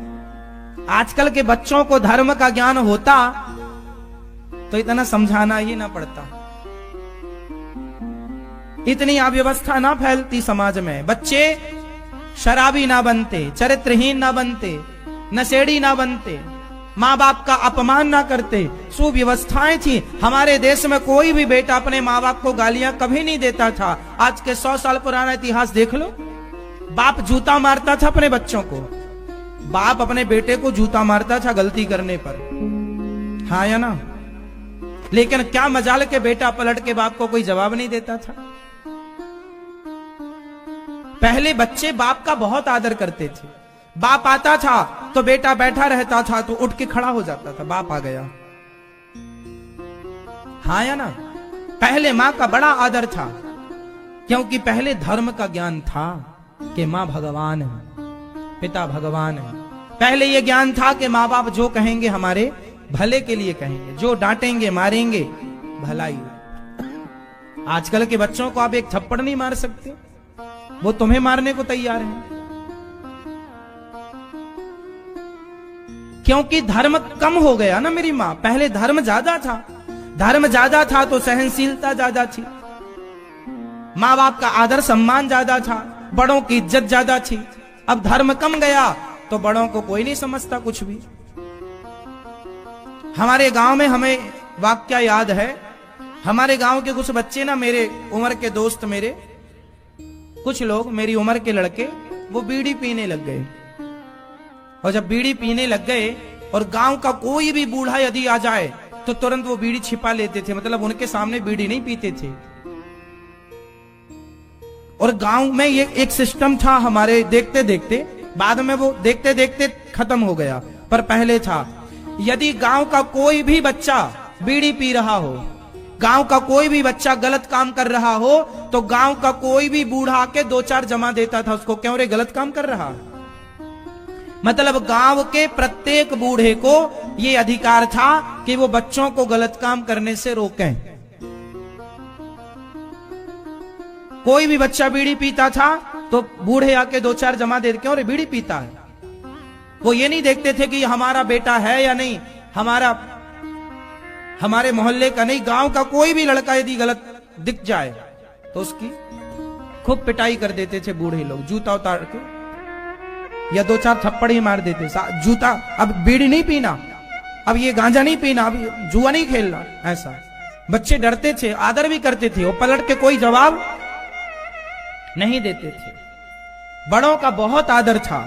Speaker 1: आजकल के बच्चों को धर्म का ज्ञान होता तो इतना समझाना ही ना पड़ता, इतनी अव्यवस्था ना फैलती समाज में। बच्चे शराबी ना बनते, चरित्रहीन ना बनते, नशेड़ी ना बनते, माँ बाप का अपमान ना करते, सुव्यवस्थाएं थी। हमारे देश में कोई भी बेटा अपने माँ बाप को गालियां कभी नहीं देता था। आज के 100 साल पुराना इतिहास देख लो, बाप जूता मारता था अपने बच्चों को, बाप अपने बेटे को जूता मारता था गलती करने पर, हाँ या ना? लेकिन क्या मजाल के बेटा पलट के बाप को कोई जवाब नहीं देता था। पहले बच्चे बाप का बहुत आदर करते थे। बाप आता था तो बेटा बैठा रहता था तो उठ के खड़ा हो जाता था, बाप आ गया, हाँ या ना? पहले मां का बड़ा आदर था, क्योंकि पहले धर्म का ज्ञान था कि मां भगवान है, पिता भगवान है। पहले यह ज्ञान था कि माँ बाप जो कहेंगे हमारे भले के लिए कहेंगे, जो डांटेंगे मारेंगे भलाई। आजकल के बच्चों को आप एक थप्पड़ नहीं मार सकते, वो तुम्हें मारने को तैयार हैं, क्योंकि धर्म कम हो गया ना मेरी माँ। पहले धर्म ज्यादा था, धर्म ज्यादा था तो सहनशीलता ज्यादा थी, माँ बाप का आदर सम्मान ज्यादा था, बड़ों की इज्जत ज्यादा थी। अब धर्म कम गया तो बड़ों को कोई नहीं समझता कुछ भी। हमारे गांव में हमें वाक्या याद है, हमारे गांव के कुछ बच्चे ना, मेरे उम्र के दोस्त, मेरे कुछ लोग मेरी उम्र के लड़के, वो बीड़ी पीने लग गए। और जब बीड़ी पीने लग गए और गांव का कोई भी बूढ़ा यदि आ जाए तो तुरंत वो बीड़ी छिपा लेते थे, मतलब उनके सामने बीड़ी नहीं पीते थे। और गांव में ये एक सिस्टम था हमारे, देखते देखते बाद में वो देखते देखते खत्म हो गया, पर पहले था। यदि गांव का कोई भी बच्चा बीड़ी पी रहा हो, गांव का कोई भी बच्चा गलत काम कर रहा हो, तो गांव का कोई भी बूढ़ा आके 2-4 जमा देता था उसको, क्यों रे गलत काम कर रहा। मतलब गांव के प्रत्येक बूढ़े को यह अधिकार था कि वो बच्चों को गलत काम करने से रोकें। कोई भी बच्चा बीड़ी पीता था तो बूढ़े आके 2-4 जमा दे, क्यों रे बीड़ी पीता है। वो ये नहीं देखते थे कि हमारा बेटा है या नहीं, हमारे मोहल्ले का नहीं, गांव का कोई भी लड़का यदि गलत दिख जाए तो उसकी खूब पिटाई कर देते थे बूढ़े लोग, जूता उतार के या 2-4 थप्पड़ ही मार देते। जूता, अब बीड़ी नहीं पीना, अब ये गांजा नहीं पीना, अब जुआ नहीं खेलना, ऐसा। बच्चे डरते थे, आदर भी करते थे, वो पलट के कोई जवाब नहीं देते थे। बड़ों का बहुत आदर था।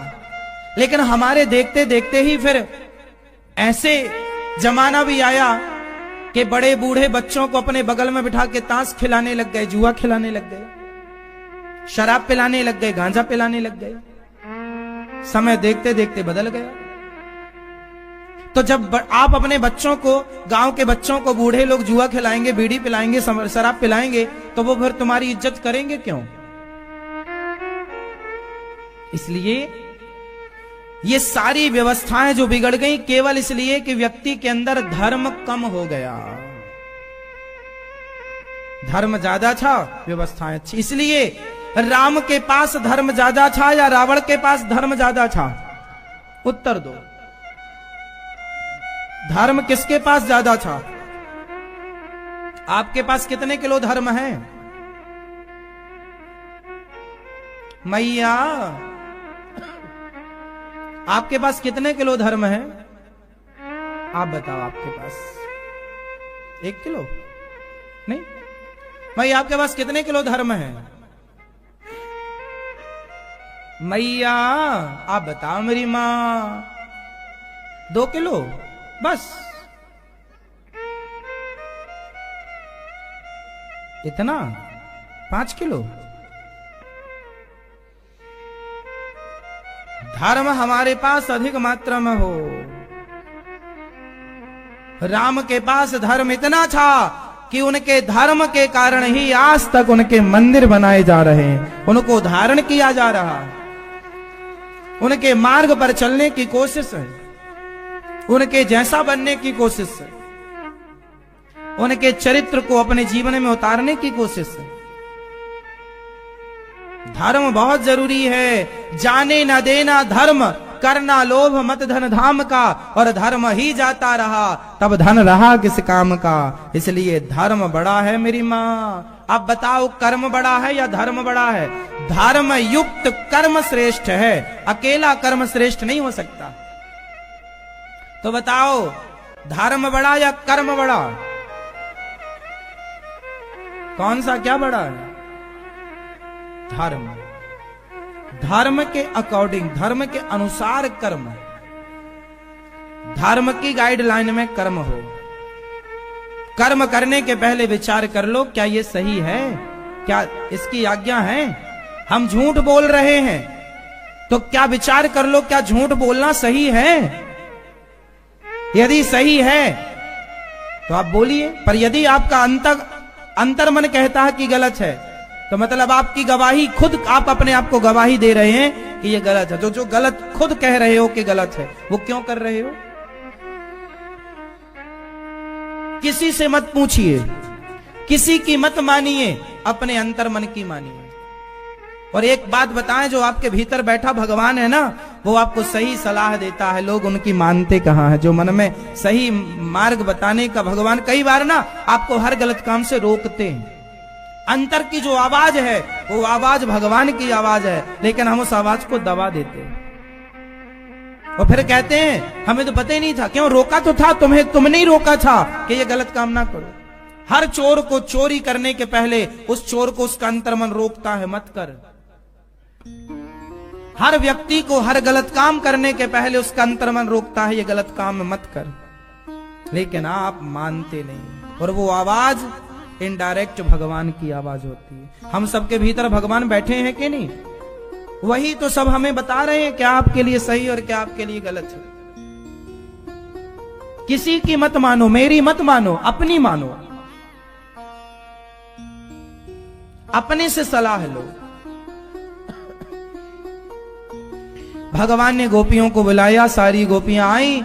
Speaker 1: लेकिन हमारे देखते देखते ही फिर ऐसे जमाना भी आया कि बड़े बूढ़े बच्चों को अपने बगल में बिठा के ताश खिलाने लग गए, जुआ खिलाने लग गए, शराब पिलाने लग गए, गांजा पिलाने लग गए। समय देखते देखते बदल गया। तो जब आप अपने बच्चों को, गांव के बच्चों को बूढ़े लोग जुआ खिलाएंगे, बीड़ी पिलाएंगे, शराब पिलाएंगे, तो वो फिर तुम्हारी इज्जत करेंगे क्यों? इसलिए ये सारी व्यवस्थाएं जो बिगड़ गई केवल इसलिए कि व्यक्ति के अंदर धर्म कम हो गया। धर्म ज्यादा था, व्यवस्थाएं अच्छी। इसलिए राम के पास धर्म ज्यादा था या रावण के पास धर्म ज्यादा था? उत्तर दो। धर्म किसके पास ज्यादा था? आपके पास कितने किलो धर्म है? मैया, आपके पास कितने किलो धर्म है? आप बताओ, आपके पास 1 किलो नहीं? मैया, आपके पास कितने किलो धर्म है? मैया, आप बताओ मेरी मां। 2 किलो बस? इतना? 5 किलो? धर्म हमारे पास अधिक मात्रा में हो। राम के पास धर्म इतना था कि उनके धर्म के कारण ही आज तक उनके मंदिर बनाए जा रहे हैं, उनको धारण किया जा रहा है। उनके मार्ग पर चलने की कोशिश है, उनके जैसा बनने की कोशिश है, उनके चरित्र को अपने जीवन में उतारने की कोशिश है। धर्म बहुत जरूरी है, जाने न देना धर्म, करना लोभ मत धन धाम का, और धर्म ही जाता रहा तब धन रहा किस काम का। इसलिए धर्म बड़ा है मेरी माँ। अब बताओ कर्म बड़ा है या धर्म बड़ा है? धर्म युक्त कर्म श्रेष्ठ है, अकेला कर्म श्रेष्ठ नहीं हो सकता। तो बताओ धर्म बड़ा या कर्म बड़ा? कौन सा क्या बड़ा है? धर्म। धर्म के अकॉर्डिंग, धर्म के अनुसार कर्म, धर्म की गाइडलाइन में कर्म हो। कर्म करने के पहले विचार कर लो, क्या ये सही है, क्या इसकी आज्ञा है? हम झूठ बोल रहे हैं तो क्या विचार कर लो, क्या झूठ बोलना सही है? यदि सही है तो आप बोलिए, पर यदि आपका अंतर मन कहता है कि गलत है, तो मतलब आपकी गवाही, खुद आप अपने आप को गवाही दे रहे हैं कि ये गलत है। तो जो गलत खुद कह रहे हो कि गलत है, वो क्यों कर रहे हो? किसी से मत पूछिए, किसी की मत मानिए, अपने अंतर मन की मानिए। और एक बात बताएं, जो आपके भीतर बैठा भगवान है ना, वो आपको सही सलाह देता है। लोग उनकी मानते कहां है? जो मन में सही मार्ग बताने का भगवान कई बार ना आपको हर गलत काम से रोकते हैं। अंतर की जो आवाज है वो आवाज भगवान की आवाज है, लेकिन हम उस आवाज को दबा देते हैं और फिर कहते हैं हमें तो पता ही नहीं था। क्यों? रोका तो था तुम्हें, तुमने ही रोका था कि ये गलत काम ना करो। हर चोर को चोरी करने के पहले उस चोर को उसका अंतर्मन रोकता है, मत कर। हर व्यक्ति को हर गलत काम करने के पहले उसका अंतर्मन रोकता है, ये गलत काम मत कर। लेकिन आप मानते नहीं, और वो आवाज इनडायरेक्ट भगवान की आवाज होती है। हम सबके भीतर भगवान बैठे हैं कि नहीं? वही तो सब हमें बता रहे हैं क्या आपके लिए सही और क्या आपके लिए गलत है। किसी की मत मानो, मेरी मत मानो, अपनी मानो, अपने से सलाह लो। भगवान ने गोपियों को बुलाया, सारी गोपियां आई।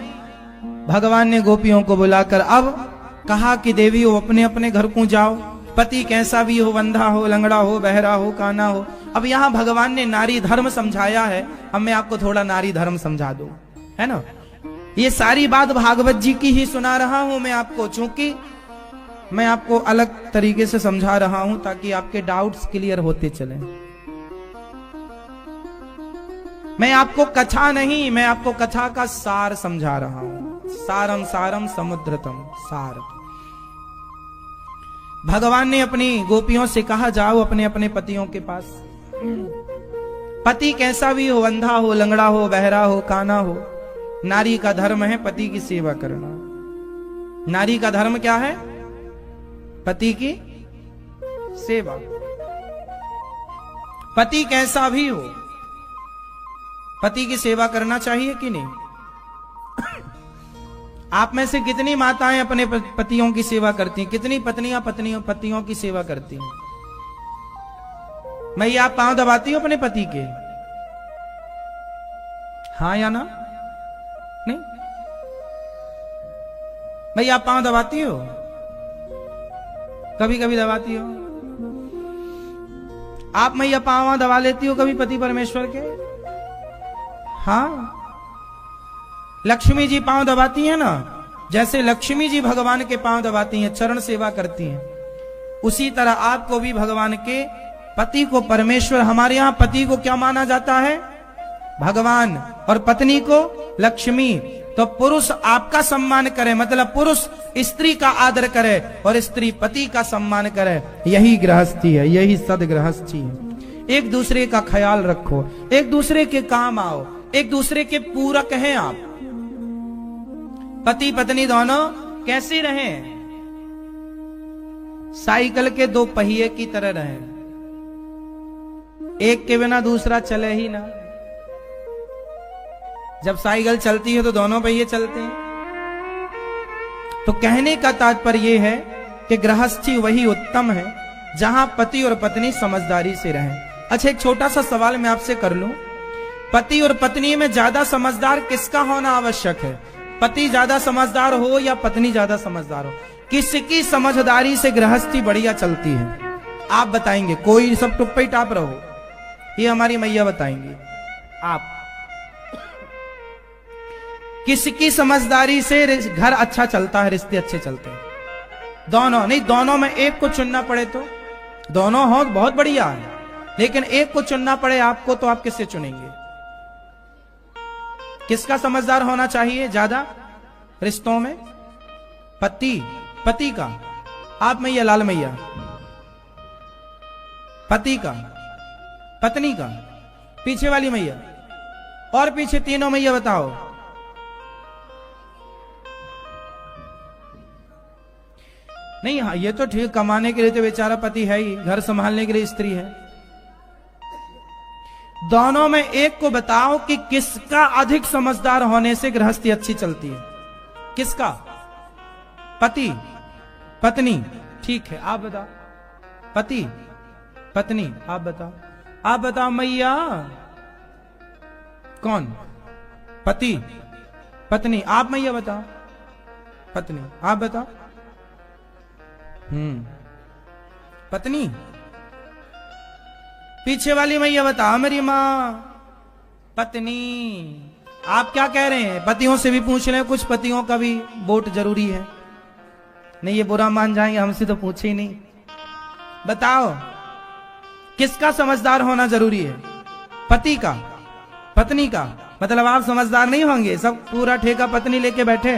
Speaker 1: भगवान ने गोपियों को बुलाकर अब कहा कि देवी हो अपने अपने घर को जाओ, पति कैसा भी हो, अंधा हो, लंगड़ा हो, बहरा हो, काना हो। अब यहां भगवान ने नारी धर्म समझाया है, अब मैं आपको थोड़ा नारी धर्म समझा दूं, है ना। ये सारी बात भागवत जी की ही सुना रहा हूं मैं आपको, चूंकि मैं आपको अलग तरीके से समझा रहा हूं ताकि आपके डाउट्स क्लियर होते चले। मैं आपको कथा नहीं, मैं आपको कथा का सार समझा रहा हूं। सारम सारम समुद्रतम सार। भगवान ने अपनी गोपियों से कहा जाओ अपने अपने पतियों के पास। पति कैसा भी हो, अंधा हो, लंगड़ा हो, बहरा हो, काना हो, नारी का धर्म है पति की सेवा करना। नारी का धर्म क्या है? पति की सेवा। पति कैसा भी हो, पति की सेवा करना चाहिए कि नहीं? आप में से कितनी माताएं अपने पतियों की सेवा करती हैं? कितनी पत्नियां पतियों की सेवा करती हैं? मैं आप पांव दबाती हूं अपने पति के? हाँ या ना? नहीं? मैं आप पांव दबाती हो? कभी कभी दबाती हो? आप मैया पांव दबा लेती हो कभी पति परमेश्वर के? हाँ, लक्ष्मी जी पांव दबाती हैं ना। जैसे लक्ष्मी जी भगवान के पांव दबाती हैं, चरण सेवा करती हैं, उसी तरह आपको भी भगवान के पति को परमेश्वर, हमारे यहां पति को क्या माना जाता है? भगवान, और पत्नी को लक्ष्मी। तो पुरुष आपका सम्मान करे, मतलब पुरुष स्त्री का आदर करे और स्त्री पति का सम्मान करे। यही गृहस्थी है, यही सदगृहस्थी है। एक दूसरे का ख्याल रखो, एक दूसरे के काम आओ, एक दूसरे के पूरक हैं आप। पति पत्नी दोनों कैसे रहें? साइकिल के दो पहिए की तरह रहें, एक के बिना दूसरा चले ही ना। जब साइकिल चलती है तो दोनों पहिए चलते हैं। तो कहने का तात्पर्य यह है कि गृहस्थी वही उत्तम है जहां पति और पत्नी समझदारी से रहें। अच्छा, एक छोटा सा सवाल मैं आपसे कर लूं पति और पत्नी में ज्यादा समझदार किसका होना आवश्यक है? पति ज्यादा समझदार हो या पत्नी ज्यादा समझदार हो? किसकी समझदारी से गृहस्थी बढ़िया चलती है? आप बताएंगे, कोई सब टुप्पे ही टाप रहो, ये हमारी मैया बताएंगी। आप किसकी समझदारी से घर अच्छा चलता है, रिश्ते अच्छे चलते हैं? दोनों नहीं, दोनों में एक को चुनना पड़े तो दोनों हो बहुत बढ़िया है, लेकिन एक को चुनना पड़े आपको, तो आप किससे चुनेंगे? किसका समझदार होना चाहिए ज्यादा रिश्तों में? पति का। आप मैया, लाल मैया, पति का, पत्नी का, पीछे वाली मैया, और पीछे तीनों मैया बताओ। नहीं, हाँ ये तो ठीक, कमाने के लिए तो बेचारा पति है ही, घर संभालने के लिए स्त्री है। दोनों में एक को बताओ कि किसका अधिक समझदार होने से गृहस्थी अच्छी चलती है? किसका? पति, पत्नी? ठीक है, आप बताओ। पति, पत्नी? आप बताओ। आप बताओ मैया, कौन? पति, पत्नी? आप मैया बताओ। पत्नी। आप बताओ। पत्नी। पीछे वाली मैया बताओ। मेरी मां, पत्नी। आप क्या कह रहे हैं? पतियों से भी पूछ लें, कुछ पतियों का भी वोट जरूरी है। नहीं, ये बुरा मान जाएंगे, हमसे तो पूछे ही नहीं। बताओ किसका समझदार होना जरूरी है? पति का, पत्नी का? मतलब आप समझदार नहीं होंगे, सब पूरा ठेका पत्नी लेके बैठे,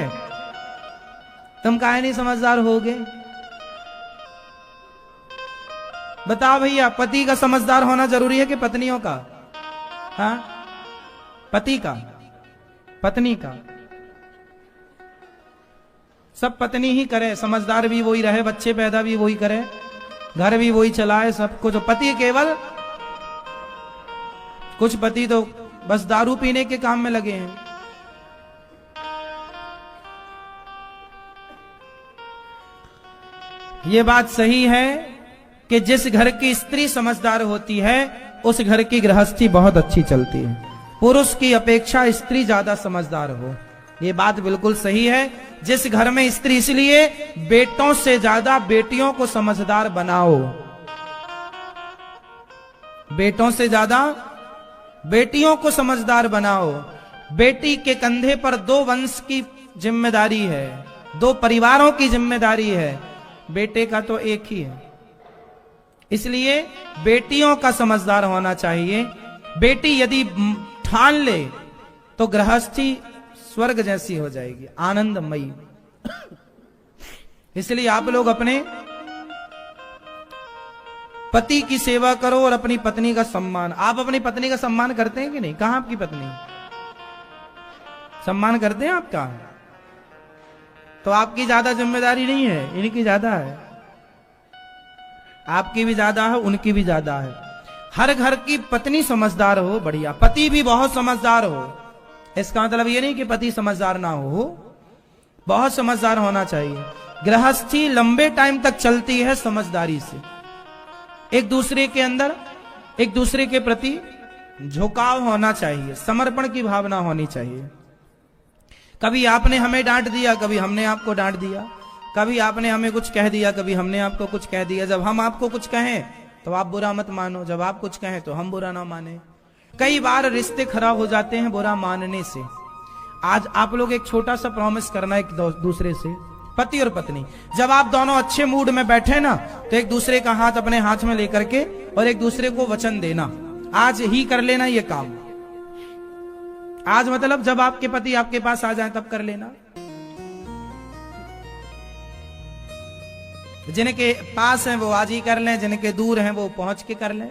Speaker 1: तुम काहे नहीं समझदार होगे? बताओ भैया, पति का समझदार होना जरूरी है कि पत्नियों का? हाँ, पति का, पत्नी का? सब पत्नी ही करे, समझदार भी वही रहे, बच्चे पैदा भी वही करे, घर भी वही चलाए, सब कुछ। पति केवल, कुछ पति तो बस दारू पीने के काम में लगे हैं। ये बात सही है कि जिस घर की स्त्री समझदार होती है उस घर की गृहस्थी बहुत अच्छी चलती है। पुरुष की अपेक्षा स्त्री ज्यादा समझदार हो, ये बात बिल्कुल सही है। जिस घर में स्त्री, इसलिए बेटों से ज्यादा बेटियों को समझदार बनाओ, बेटों से ज्यादा बेटियों को समझदार बनाओ। बेटी के कंधे पर 2 वंश की जिम्मेदारी है, 2 परिवारों की जिम्मेदारी है, बेटे का तो एक ही है। इसलिए बेटियों का समझदार होना चाहिए। बेटी यदि ठान ले तो गृहस्थी स्वर्ग जैसी हो जाएगी, आनंदमयी। इसलिए आप लोग अपने पति की सेवा करो और अपनी पत्नी का सम्मान। आप अपनी पत्नी का सम्मान करते हैं कि नहीं? कहां आपकी पत्नी? सम्मान करते हैं आपका? तो आपकी ज्यादा जिम्मेदारी नहीं है, इनकी ज्यादा है। आपकी भी ज्यादा है, उनकी भी ज्यादा है। हर घर की पत्नी समझदार हो, बढ़िया। पति भी बहुत समझदार हो, इसका मतलब ये नहीं कि पति समझदार ना हो, बहुत समझदार होना चाहिए। गृहस्थी लंबे टाइम तक चलती है समझदारी से। एक दूसरे के अंदर, एक दूसरे के प्रति झुकाव होना चाहिए, समर्पण की भावना होनी चाहिए। कभी आपने हमें डांट दिया, कभी हमने आपको डांट दिया, कभी आपने हमें कुछ कह दिया, कभी हमने आपको कुछ कह दिया। जब हम आपको कुछ कहें तो आप बुरा मत मानो, जब आप कुछ कहें तो हम बुरा ना माने। कई बार रिश्ते खराब हो जाते हैं बुरा मानने से। आज आप लोग एक छोटा सा प्रॉमिस करना एक दूसरे से, पति और पत्नी, जब आप दोनों अच्छे मूड में बैठे ना, तो एक दूसरे का हाथ अपने हाथ में लेकर के और एक दूसरे को वचन देना, आज ही कर लेना ये काम। आज मतलब जब आपके पति आपके पास आ जाए तब कर लेना। जिनके पास हैं वो आज ही कर लें, जिनके दूर हैं वो पहुंच के कर लें।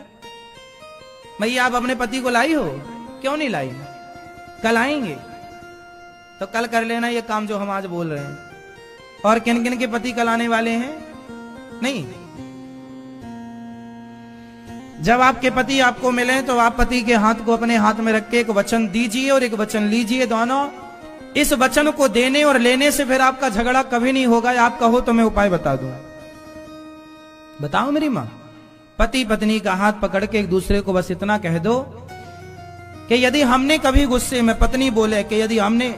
Speaker 1: भैया आप अपने पति को लाई हो? क्यों नहीं लाई? कल आएंगे तो कल कर लेना ये काम जो हम आज बोल रहे हैं। और किन किन के पति कल आने वाले हैं? नहीं, जब आपके पति आपको मिले तो आप पति के हाथ को अपने हाथ में रख के एक वचन दीजिए और एक वचन लीजिए दोनों। इस वचन को देने और लेने से फिर आपका झगड़ा कभी नहीं होगा। आप कहो तो मैं उपाय बता दूं। बताओ मेरी मां, पति पत्नी का हाथ पकड़ के एक दूसरे को बस इतना कह दो कि यदि हमने कभी गुस्से में, पत्नी बोले कि यदि हमने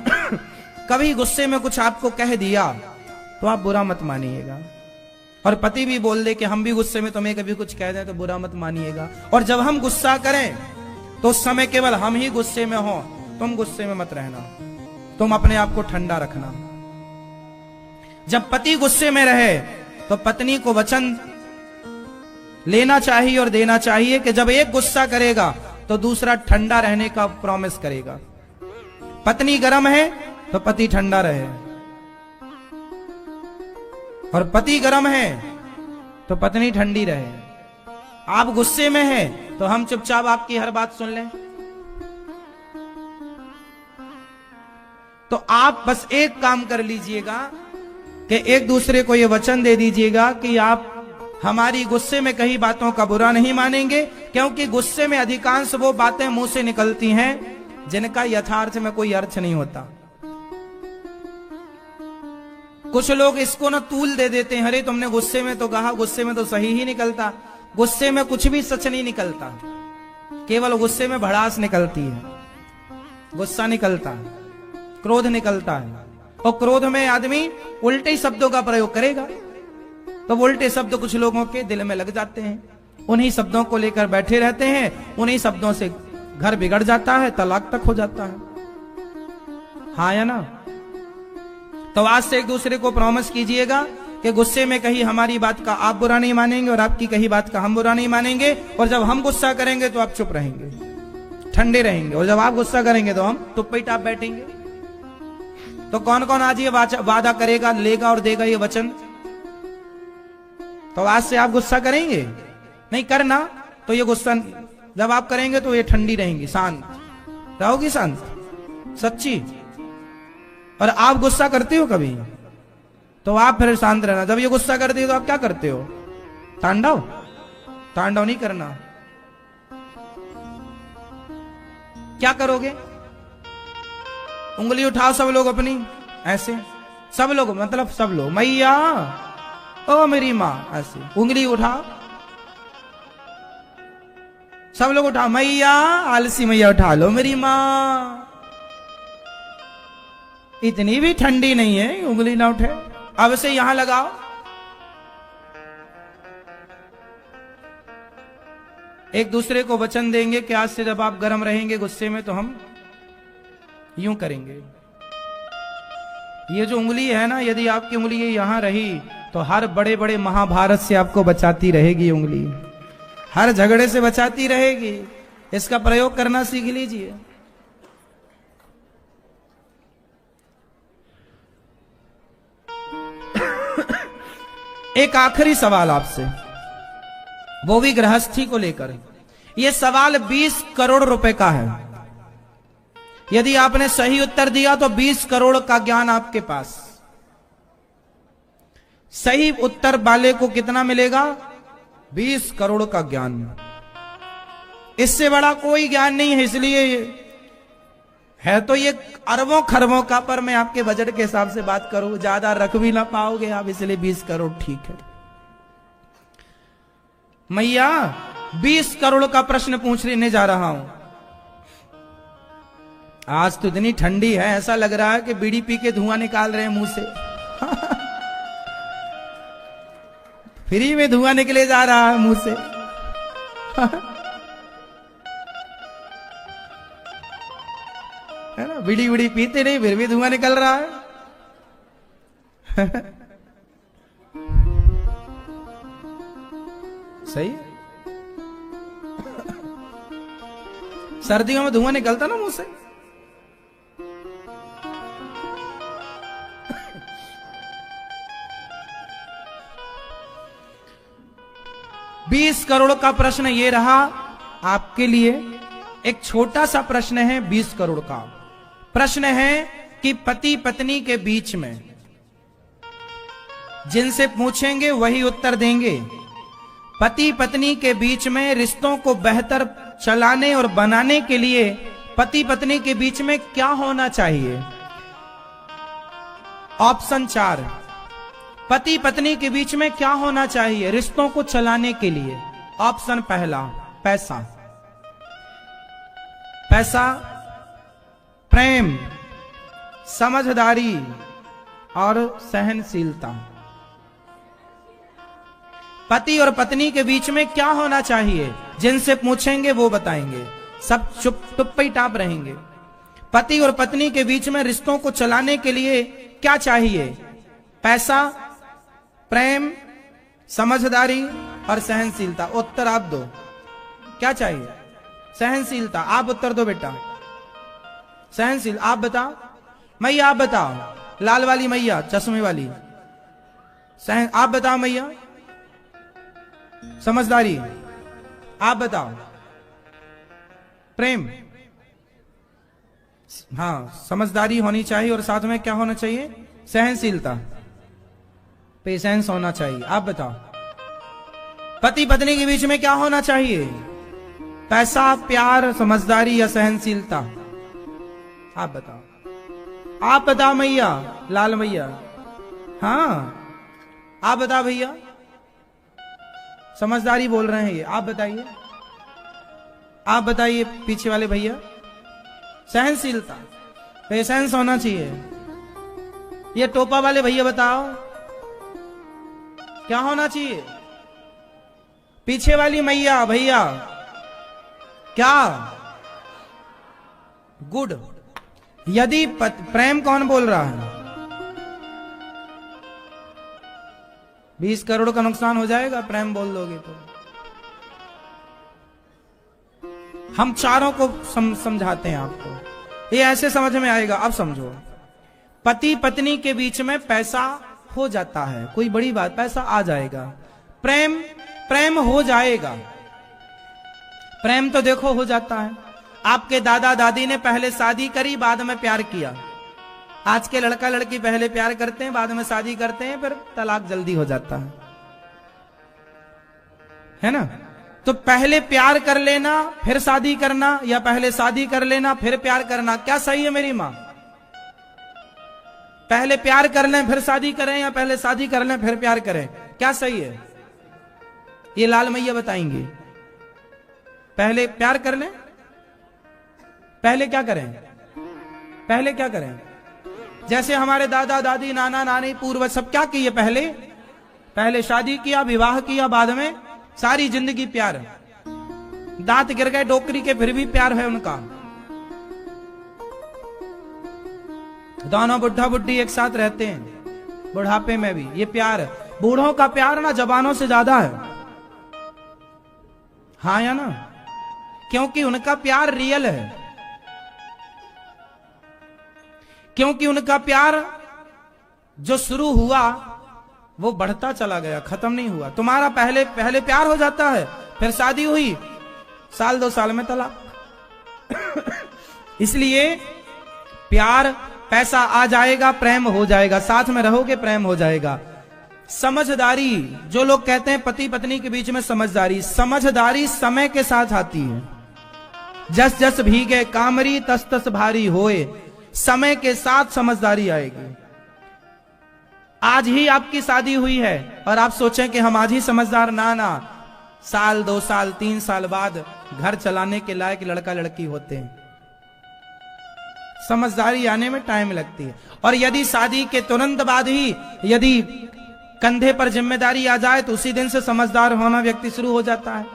Speaker 1: कभी गुस्से में कुछ आपको कह दिया तो आप बुरा मत मानिएगा, और पति भी बोल दे कि हम भी गुस्से में तुम्हें कभी कुछ कह दें तो बुरा मत मानिएगा। और जब हम गुस्सा करें तो उस समय केवल हम ही गुस्से में हो, तुम गुस्से में मत रहना, तुम अपने आप को ठंडा रखना। जब पति गुस्से में रहे तो पत्नी को वचन लेना चाहिए और देना चाहिए कि जब एक गुस्सा करेगा तो दूसरा ठंडा रहने का प्रॉमिस करेगा। पत्नी गर्म है तो पति ठंडा रहे, और पति गर्म है तो पत्नी ठंडी रहे। आप गुस्से में हैं तो हम चुपचाप आपकी हर बात सुन लें। तो आप बस एक काम कर लीजिएगा कि एक दूसरे को यह वचन दे दीजिएगा कि आप हमारी गुस्से में कही बातों का बुरा नहीं मानेंगे, क्योंकि गुस्से में अधिकांश वो बातें मुंह से निकलती हैं जिनका यथार्थ में कोई अर्थ नहीं होता। कुछ लोग इसको ना तूल दे देते हैं, अरे तुमने गुस्से में तो कहा, गुस्से में तो सही ही निकलता। गुस्से में कुछ भी सच नहीं निकलता, केवल गुस्से में भड़ास निकलती है, गुस्सा निकलता है, क्रोध निकलता है, और क्रोध में आदमी उल्टे शब्दों का प्रयोग करेगा तो उल्टे शब्द कुछ लोगों के दिल में लग जाते हैं, उन्हीं शब्दों को लेकर बैठे रहते हैं, उन्हीं शब्दों से घर बिगड़ जाता है, तलाक तक हो जाता है। हाँ या ना? तो आज से एक दूसरे को प्रॉमिस कीजिएगा कि गुस्से में कही हमारी बात का आप बुरा नहीं मानेंगे और आपकी कही बात का हम बुरा नहीं मानेंगे, और जब हम गुस्सा करेंगे तो आप चुप रहेंगे, ठंडे रहेंगे, और जब आप गुस्सा करेंगे तो हम चुप ही टाप बैठेंगे। तो कौन कौन आज ये वादा करेगा, लेगा और देगा ये वचन? तो आज से आप गुस्सा करेंगे? नहीं करना तो ये गुस्सा, जब आप करेंगे तो ये ठंडी रहेंगी, शांत रहोगी, शांत, सच्ची। और आप गुस्सा करते हो कभी तो आप फिर शांत रहना। जब ये गुस्सा करते हो तो आप क्या करते हो? तांडव? तांडव नहीं करना। क्या करोगे? उंगली उठाओ सब लोग अपनी, ऐसे सब लोग, मतलब सब लोग, मैया ओ मेरी माँ, ऐसे उंगली उठाओ, सब लोग उठाओ, मैया, आलसी मैया उठा लो मेरी माँ। इतनी भी ठंडी नहीं है उंगली ना उठे। अब से यहां लगाओ, एक दूसरे को वचन देंगे कि आज से जब आप गर्म रहेंगे गुस्से में तो हम यूं करेंगे। ये जो उंगली है ना, यदि आपकी उंगली यहां रही तो हर बड़े बड़े महाभारत से आपको बचाती रहेगी उंगली, हर झगड़े से बचाती रहेगी। इसका प्रयोग करना सीख लीजिए। एक आखिरी सवाल आपसे, वो भी गृहस्थी को लेकर। यह सवाल 20 करोड़ रुपए का है। यदि आपने सही उत्तर दिया तो 20 करोड़ का ज्ञान आपके पास। सही उत्तर वाले को कितना मिलेगा? 20 करोड़ का ज्ञान। इससे बड़ा कोई ज्ञान नहीं है, इसलिए है तो ये अरबों खरबों का, पर मैं आपके बजट के हिसाब से बात करूं, ज्यादा रख भी ना पाओगे आप, इसलिए 20 करोड़ ठीक है। मैया 20 करोड़ का प्रश्न पूछने जा रहा हूं। आज तो इतनी ठंडी है, ऐसा लग रहा है कि बीड़ी पी के धुआं निकाल रहे हैं मुंह से। फ्री में धुआं निकले जा रहा है मुंह से। है ना? बीड़ी बीड़ी पीते नहीं, फिर भी धुआं निकल रहा है। सही। सर्दियों में धुआं निकलता ना मुंह से। बीस करोड़ का प्रश्न ये रहा आपके लिए। एक छोटा सा प्रश्न है 20 करोड़ का। प्रश्न है कि पति पत्नी के बीच में, जिनसे पूछेंगे वही उत्तर देंगे, पति पत्नी के बीच में रिश्तों को बेहतर चलाने और बनाने के लिए पति पत्नी के बीच में क्या होना चाहिए। ऑप्शन 4, पति पत्नी के बीच में क्या होना चाहिए रिश्तों को चलाने के लिए। ऑप्शन पहला, पैसा। पैसा, प्रेम, समझदारी और सहनशीलता। पति और पत्नी के बीच में क्या होना चाहिए? जिनसे पूछेंगे वो बताएंगे, सब चुप ही टाप रहेंगे। पति और पत्नी के बीच में रिश्तों को चलाने के लिए क्या चाहिए? पैसा, प्रेम, समझदारी और सहनशीलता। उत्तर आप दो, क्या चाहिए? सहनशीलता। आप उत्तर दो बेटा। सहनशील। आप बताओ मैया, आप बताओ, लाल वाली मैया, चश्मे वाली, सहन। आप बताओ मैया। समझदारी। आप बताओ। प्रेम। हाँ, समझदारी होनी चाहिए और साथ में क्या होना चाहिए? सहनशीलता, पेशेंस होना चाहिए। आप बताओ। पति पत्नी के बीच में क्या होना चाहिए? पैसा, प्यार, समझदारी या सहनशीलता? आप बताओ। आप बताओ मैया, लाल मैया। हाँ, आप बताओ भैया। समझदारी बोल रहे हैं ये, आप बताइए। आप बताइए पीछे वाले भैया। सहनशीलता, पेशेंस होना चाहिए। ये टोपा वाले भैया बताओ, क्या होना चाहिए? पीछे वाली मैया, भैया, क्या? गुड। यदि प्रेम कौन बोल रहा है? 20 करोड़ का नुकसान हो जाएगा प्रेम बोल दोगे तो। हम चारों को समझाते हैं आपको, ये ऐसे समझ में आएगा। अब समझो, पति पत्नी के बीच में पैसा हो जाता है, कोई बड़ी बात, पैसा आ जाएगा। प्रेम हो जाएगा। प्रेम तो देखो हो जाता है। आपके दादा दादी ने पहले शादी करी, बाद में प्यार किया। आज के लड़का लड़की पहले प्यार करते हैं, बाद में शादी करते हैं, फिर तलाक जल्दी हो जाता है ना? तो पहले प्यार कर लेना फिर शादी करना, या पहले शादी कर लेना फिर प्यार करना, क्या सही है मेरी मां? पहले प्यार कर लें फिर शादी करें, या पहले शादी कर लें फिर प्यार करें, क्या सही है? ये लाल मैया बताएंगे। पहले प्यार कर लें, पहले क्या करें? पहले क्या करें? जैसे हमारे दादा दादी, नाना नानी, पूर्वज सब क्या किए? पहले शादी किया, विवाह किया, बाद में सारी जिंदगी प्यार। दांत गिर गए डोकरी के फिर भी प्यार है उनका। दोनों बुढ़ा बुढ़ी एक साथ रहते हैं बुढ़ापे में भी, ये प्यार। बूढ़ों का प्यार ना जवानों से ज्यादा है, हाँ या ना? क्योंकि उनका प्यार रियल है, क्योंकि उनका प्यार जो शुरू हुआ वो बढ़ता चला गया, खत्म नहीं हुआ। तुम्हारा पहले प्यार हो जाता है, फिर शादी हुई, साल 2 साल में तलाक। इसलिए प्यार, पैसा आ जाएगा, प्रेम हो जाएगा, साथ में रहोगे प्रेम हो जाएगा। समझदारी, जो लोग कहते हैं पति पत्नी के बीच में समझदारी समय के साथ आती है। जस जस भीगे कामरी तस तस भारी होए, समय के साथ समझदारी आएगी। आज ही आपकी शादी हुई है और आप सोचें कि हम आज ही समझदार, ना, साल 2 साल 3 साल बाद घर चलाने के लायक लड़का लड़की होते हैं। समझदारी आने में टाइम लगती है। और यदि शादी के तुरंत बाद ही यदि कंधे पर जिम्मेदारी आ जाए तो उसी दिन से समझदार होना व्यक्ति शुरू हो जाता है।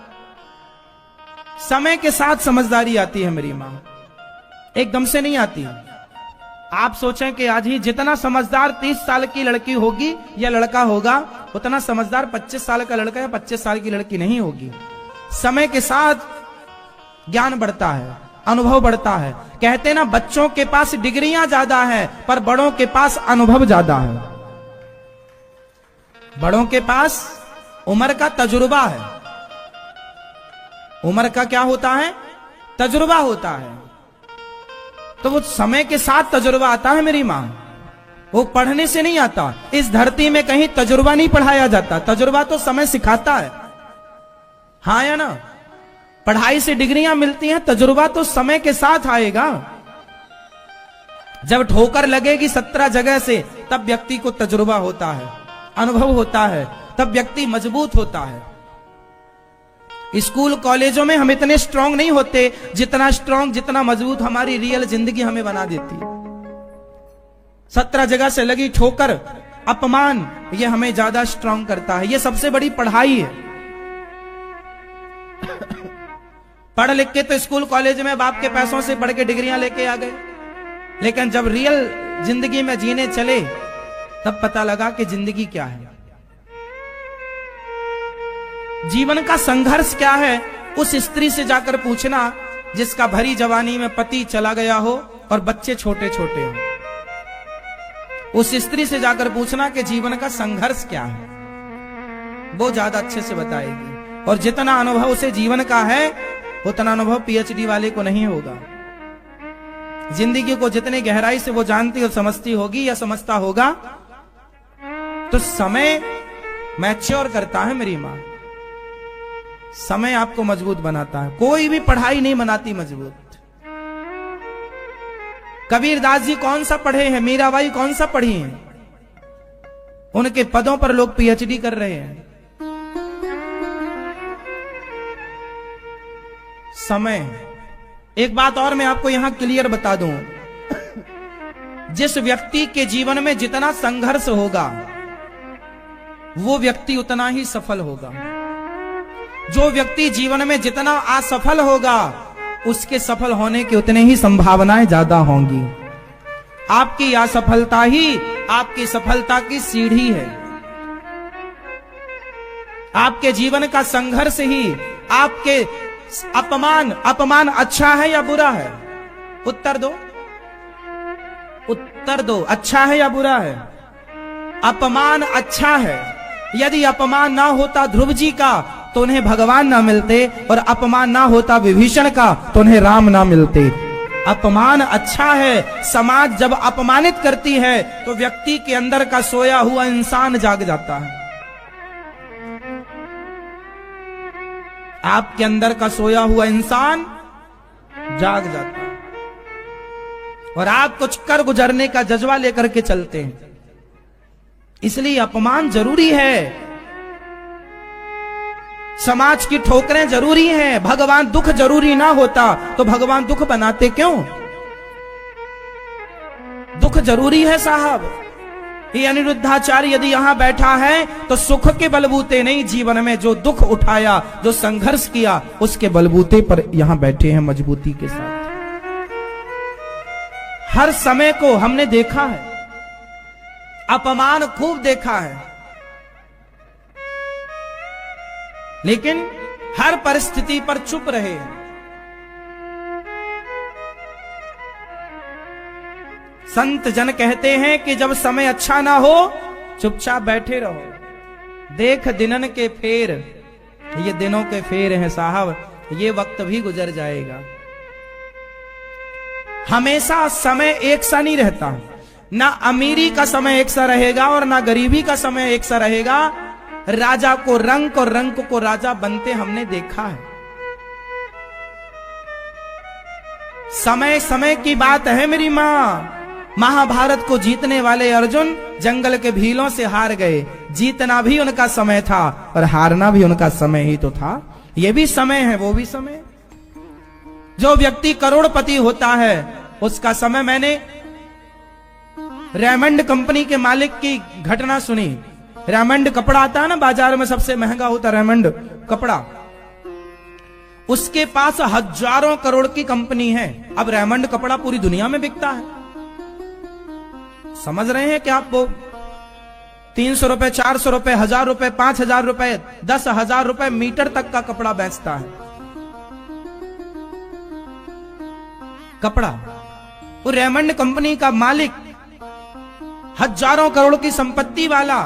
Speaker 1: समय के साथ समझदारी आती है मेरी मां, एकदम से नहीं आती। आप सोचें कि आज ही जितना समझदार 30 साल की लड़की होगी या लड़का होगा, उतना समझदार 25 साल का लड़का या 25 साल की लड़की नहीं होगी। समय के साथ ज्ञान बढ़ता है, अनुभव बढ़ता है। कहते ना, बच्चों के पास डिग्रियां ज्यादा है पर बड़ों के पास अनुभव ज्यादा है। बड़ों के पास उम्र का तजुर्बा है। उम्र का क्या होता है? तजुर्बा होता है। तो वो समय के साथ तजुर्बा आता है मेरी मां, वो पढ़ने से नहीं आता। इस धरती में कहीं तजुर्बा नहीं पढ़ाया जाता, तजुर्बा तो समय सिखाता है, हाँ या ना? पढ़ाई से डिग्रियां मिलती हैं, तजुर्बा तो समय के साथ आएगा। जब ठोकर लगेगी 17 जगह से, तब व्यक्ति को तजुर्बा होता है, अनुभव होता है, तब व्यक्ति मजबूत होता है। स्कूल कॉलेजों में हम इतने स्ट्रांग नहीं होते जितना स्ट्रांग, जितना मजबूत हमारी रियल जिंदगी हमें बना देती है। 17 जगह से लगी ठोकर, अपमान, ये हमें ज्यादा स्ट्रांग करता है। ये सबसे बड़ी पढ़ाई है। पढ़ लिख के तो स्कूल कॉलेज में बाप के पैसों से पढ़ के डिग्रियां लेके आ गए, लेकिन जब रियल जिंदगी में जीने चले तब पता लगा कि जिंदगी क्या है, जीवन का संघर्ष क्या है। उस स्त्री से जाकर पूछना जिसका भरी जवानी में पति चला गया हो और बच्चे छोटे छोटे हो। उस स्त्री से जाकर पूछना कि जीवन का संघर्ष क्या है, वो ज्यादा अच्छे से बताएगी। और जितना अनुभव उसे जीवन का है उतना अनुभव पीएचडी वाले को नहीं होगा। जिंदगी को जितने गहराई से वो जानती और समझती होगी या समझता होगा, तो समय मैच्योर करता है मेरी मां। समय आपको मजबूत बनाता है, कोई भी पढ़ाई नहीं बनाती मजबूत। कबीरदास जी कौन सा पढ़े हैं, मीराबाई कौन सा पढ़ी हैं, उनके पदों पर लोग पीएचडी कर रहे हैं। समय। एक बात और मैं आपको यहां क्लियर बता दूं, जिस व्यक्ति के जीवन में जितना संघर्ष होगा वो व्यक्ति उतना ही सफल होगा। जो व्यक्ति जीवन में जितना असफल होगा उसके सफल होने की उतने ही संभावनाएं ज्यादा होंगी। आपकी असफलता ही आपकी सफलता की सीढ़ी है। आपके जीवन का संघर्ष ही आपके अपमान अच्छा है या बुरा है? उत्तर दो, उत्तर दो। अच्छा है या बुरा है? अपमान अच्छा है। यदि अपमान ना होता ध्रुव जी का तो उन्हें भगवान ना मिलते, और अपमान ना होता विभीषण का तो उन्हें राम ना मिलते। अपमान अच्छा है। समाज जब अपमानित करती है तो व्यक्ति के अंदर का सोया हुआ इंसान जाग जाता है। आपके अंदर का सोया हुआ इंसान जाग जाता है और आप कुछ कर गुजरने का जज्बा लेकर के चलते हैं। इसलिए अपमान जरूरी है, समाज की ठोकरें जरूरी हैं। भगवान दुख जरूरी ना होता तो भगवान दुख बनाते क्यों? दुख जरूरी है साहब। ये अनिरुद्धाचार्य यदि यहां बैठा है तो सुख के बलबूते नहीं, जीवन में जो दुख उठाया, जो संघर्ष किया, उसके बलबूते पर यहां बैठे हैं मजबूती के साथ। हर समय को हमने देखा है, अपमान खूब देखा है, लेकिन हर परिस्थिति पर चुप रहे। संत जन कहते हैं कि जब समय अच्छा ना हो चुपचाप बैठे रहो। देख दिनन के फेर, ये दिनों के फेर हैं साहब, ये वक्त भी गुजर जाएगा। हमेशा समय एक सा नहीं रहता। ना अमीरी का समय एक सा रहेगा और ना गरीबी का समय एक सा रहेगा। राजा को रंक और रंक को राजा बनते हमने देखा है। समय समय की बात है मेरी मां। महाभारत को जीतने वाले अर्जुन जंगल के भीलों से हार गए। जीतना भी उनका समय था और हारना भी उनका समय ही तो था। ये भी समय है, वो भी समय। जो व्यक्ति करोड़पति होता है उसका समय, मैंने रेमंड कंपनी के मालिक की घटना सुनी। रेमंड कपड़ा आता है ना, बाजार में सबसे महंगा होता है रेमंड कपड़ा। उसके पास हजारों करोड़ की कंपनी है। अब रेमंड कपड़ा पूरी दुनिया में बिकता है। समझ रहे हैं कि आप? वो 300 रुपए, 400 रुपए, 1000 रुपए, 5000 रुपए, 10,000 रुपए मीटर तक का कपड़ा बेचता है। कपड़ा। वो रेमंड कंपनी का मालिक, हजारों करोड़ की संपत्ति वाला,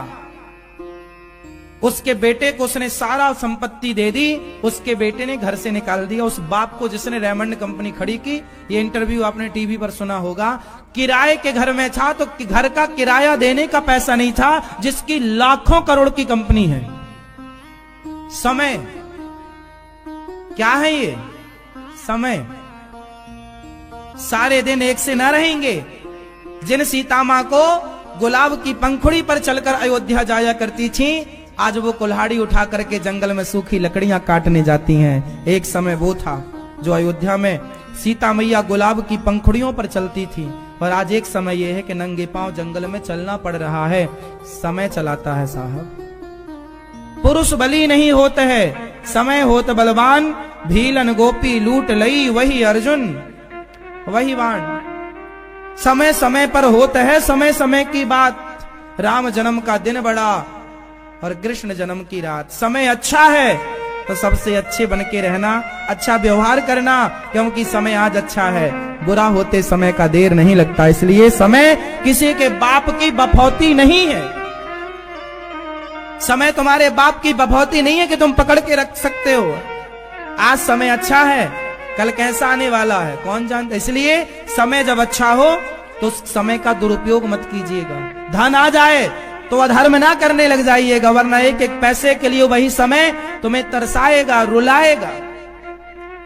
Speaker 1: उसके बेटे को उसने सारा संपत्ति दे दी। उसके बेटे ने घर से निकाल दिया। उस बाप को जिसने रेमंड कंपनी खड़ी की, ये इंटरव्यू आपने टीवी पर सुना होगा, किराए के घर में था तो घर का किराया देने का पैसा नहीं था, जिसकी लाखों करोड़ की कंपनी है। समय क्या है? ये समय। सारे दिन एक से न रहेंगे। जिन सीता मां को गुलाब की पंखुड़ी पर चलकर अयोध्या जाया करती थी, आज वो कुल्हाड़ी उठा करके जंगल में सूखी लकड़ियां काटने जाती हैं। एक समय वो था जो अयोध्या में सीता मैया गुलाब की पंखुड़ियों पर चलती थी, और आज एक समय यह है कि नंगे पांव जंगल में चलना पड़ रहा है। समय चलाता है साहब। पुरुष बली नहीं होते है, समय होत बलवान, भीलन गोपी लूट लई वही अर्जुन वही बाण। समय समय पर होता है, समय समय की बात। राम जन्म का दिन बड़ा और कृष्ण जन्म की रात। समय अच्छा है तो सबसे अच्छे बन के रहना, अच्छा व्यवहार करना, क्योंकि समय आज अच्छा है, बुरा होते समय का देर नहीं लगता। इसलिए समय किसी के बाप की बफौती नहीं है। समय तुम्हारे बाप की बफौती नहीं है कि तुम पकड़ के रख सकते हो। आज समय अच्छा है, कल कैसा आने वाला है कौन जानता। इसलिए समय जब अच्छा हो तो उस समय का दुरुपयोग मत कीजिएगा। धन आ जाए तो अधर्म ना करने लग जाइएगा, वरना एक एक पैसे के लिए वही समय तुम्हें तरसाएगा, रुलाएगा।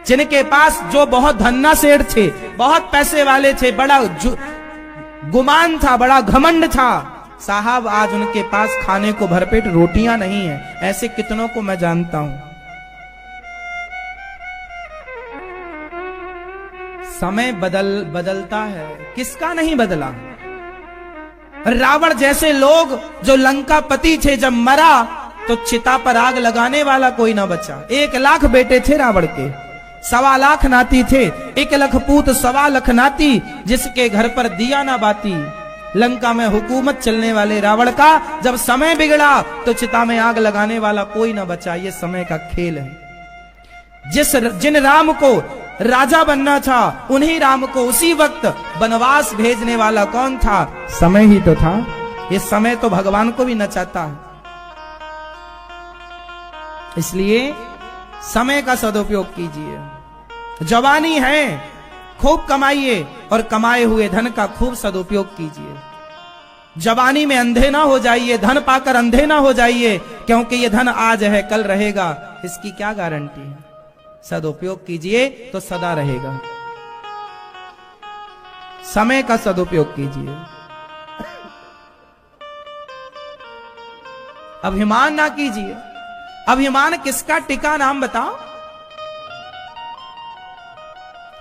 Speaker 1: जिनके पास जो बहुत धन्ना सेठ थे, बहुत पैसे वाले थे, बड़ा गुमान था, बड़ा घमंड था, साहब आज उनके पास खाने को भरपेट रोटियां नहीं है। ऐसे कितनों को मैं जानता हूं। समय बदलता है, किसका नहीं बदला। रावण जैसे लोग जो लंकापति थे, जब मरा तो चिता पर आग लगाने वाला कोई ना बचा। 1 लाख बेटे थे रावण के, 1.25 लाख नाती थे। 1 लाख पूत 1.25 लाख नाती, जिसके घर पर दिया ना बाती। लंका में हुकूमत चलने वाले रावण का जब समय बिगड़ा तो चिता में आग लगाने वाला कोई ना बचा। ये समय का खेल है। जिन राम को राजा बनना था, उन्हीं राम को उसी वक्त वनवास भेजने वाला कौन था? समय ही तो था। ये समय तो भगवान को भी नचाता है। इसलिए समय का सदुपयोग कीजिए। जवानी है, खूब कमाइए और कमाए हुए धन का खूब सदुपयोग कीजिए। जवानी में अंधे ना हो जाइए, धन पाकर अंधे ना हो जाइए, क्योंकि ये धन आज है कल रहेगा, इसकी क्या गारंटी है। सदुपयोग कीजिए तो सदा रहेगा। समय का सदुपयोग कीजिए। अभिमान ना कीजिए। अभिमान किसका टिका, नाम बताओ।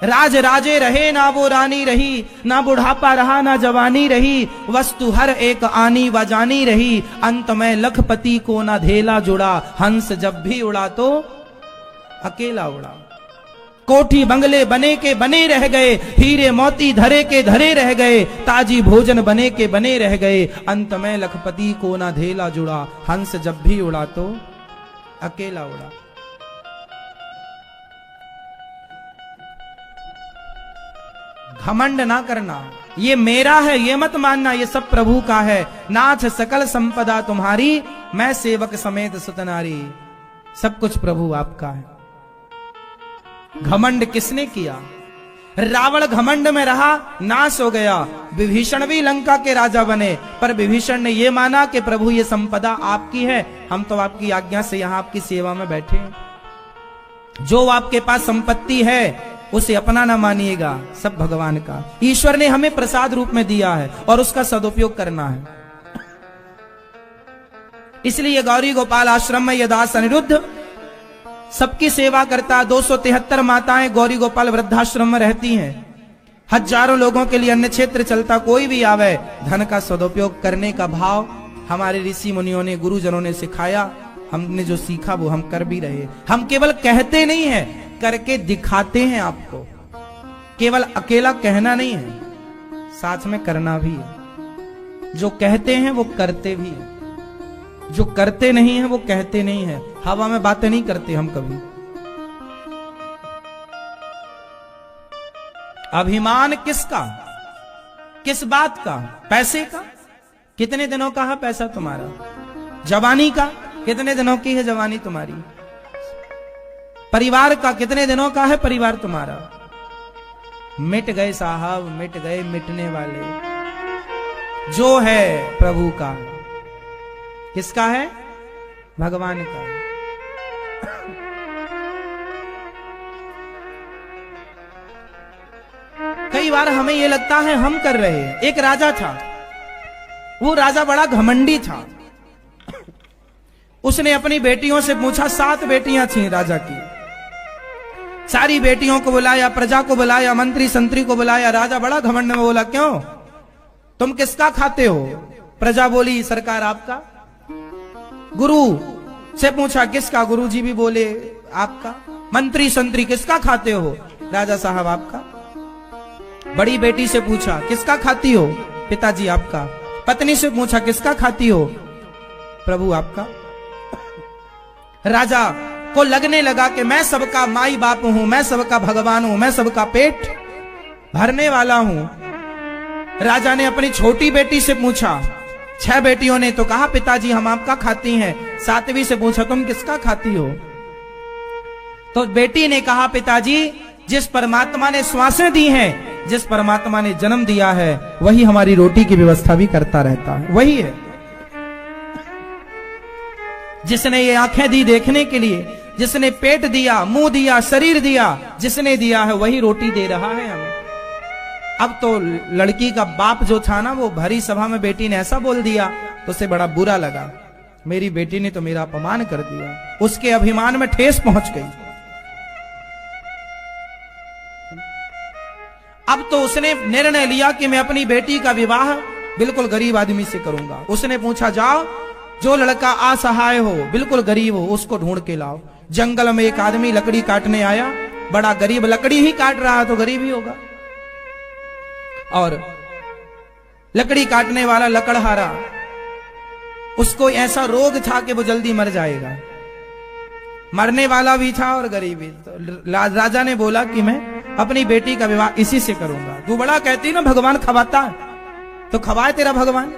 Speaker 1: राज राजे रहे ना वो रानी रही, ना बुढ़ापा रहा ना जवानी रही, वस्तु हर एक आनी व जानी रही, अंत में लखपति को ना धेला जुड़ा, हंस जब भी उड़ा तो अकेला उड़ा। कोठी बंगले बने के बने रह गए, हीरे मोती धरे के धरे रह गए, ताजी भोजन बने के बने रह गए, अंत में लखपति को ना धेला जुड़ा, हंस जब भी उड़ा तो अकेला उड़ा। घमंड ना करना, ये मेरा है ये मत मानना, ये सब प्रभु का है। नाथ सकल संपदा तुम्हारी, मैं सेवक समेत सुतनारी। सब कुछ प्रभु आपका है। घमंड किसने किया? रावण घमंड में रहा, नाश हो गया। विभीषण भी लंका के राजा बने, पर विभीषण ने यह माना कि प्रभु ये संपदा आपकी है, हम तो आपकी आज्ञा से यहां आपकी सेवा में बैठे हैं। जो आपके पास संपत्ति है उसे अपना ना मानिएगा, सब भगवान का। ईश्वर ने हमें प्रसाद रूप में दिया है और उसका सदुपयोग करना है। इसलिए गौरी गोपाल आश्रम में यह दास अनिरुद्ध सबकी सेवा करता। 273 माताएं गौरी गोपाल वृद्धाश्रम में रहती हैं। हजारों लोगों के लिए अन्य क्षेत्र चलता। कोई भी आवे, धन का सदुपयोग करने का भाव हमारे ऋषि मुनियों ने, गुरुजनों ने सिखाया। हमने जो सीखा वो हम कर भी रहे। हम केवल कहते नहीं है, करके दिखाते हैं आपको। केवल अकेला कहना नहीं है, साथ में करना भी है। जो कहते हैं वो करते भी हैं, जो करते नहीं है वो कहते नहीं है। हवा में बातें नहीं करते हम कभी। अभिमान किसका, किस बात का? पैसे का? कितने दिनों का है पैसा तुम्हारा? जवानी का? कितने दिनों की है जवानी तुम्हारी? परिवार का? कितने दिनों का है परिवार तुम्हारा? मिट गए साहब, मिट गए मिटने वाले। जो है प्रभु का। किसका है? भगवान का। कई बार हमें यह लगता है हम कर रहे हैं। एक राजा था, वो राजा बड़ा घमंडी था। उसने अपनी बेटियों से पूछा, 7 बेटियां थीं राजा की, सारी बेटियों को बुलाया, प्रजा को बुलाया, मंत्री संतरी को बुलाया। राजा बड़ा घमंड में बोला, क्यों, तुम किसका खाते हो? प्रजा बोली, सरकार आपका। गुरु से पूछा, किसका? गुरु जी भी बोले, आपका। मंत्री संतरी, किसका खाते हो? राजा साहब आपका। बड़ी बेटी से पूछा, किसका खाती हो? पिताजी आपका। पत्नी से पूछा, किसका खाती हो? प्रभु आपका। राजा को लगने लगा कि मैं सबका माई बाप हूं, मैं सबका भगवान हूं, मैं सबका पेट भरने वाला हूं। राजा ने अपनी छोटी बेटी से पूछा, 6 बेटियों ने तो कहा, पिताजी हम आपका खाती हैं। 7वीं से पूछा, तुम किसका खाती हो? तो बेटी ने कहा, पिताजी जिस परमात्मा ने श्वासें दी हैं, जिस परमात्मा ने जन्म दिया है, वही हमारी रोटी की व्यवस्था भी करता रहता है, वही है। जिसने ये आंखें दी देखने के लिए, जिसने पेट दिया, मुंह दिया, शरीर दिया, जिसने दिया है वही रोटी दे रहा है हमें। अब तो लड़की का बाप जो था ना, वो भरी सभा में बेटी ने ऐसा बोल दिया तो उसे बड़ा बुरा लगा, मेरी बेटी ने तो मेरा अपमान कर दिया, उसके अभिमान में ठेस पहुंच गई। अब तो उसने निर्णय लिया कि मैं अपनी बेटी का विवाह बिल्कुल गरीब आदमी से करूंगा। उसने पूछा, जाओ जो लड़का असहाय हो, बिल्कुल गरीब हो, उसको ढूंढ के लाओ। जंगल में एक आदमी लकड़ी काटने आया, बड़ा गरीब, लकड़ी ही काट रहा तो गरीब ही होगा। और लकड़ी काटने वाला लकड़हारा, उसको ऐसा रोग था कि वो जल्दी मर जाएगा, मरने वाला भी था और गरीब भी। तो राजा ने बोला कि मैं अपनी बेटी का विवाह इसी से करूंगा। तू बड़ा कहती ना भगवान खवाता है, तो खवाए तेरा भगवान।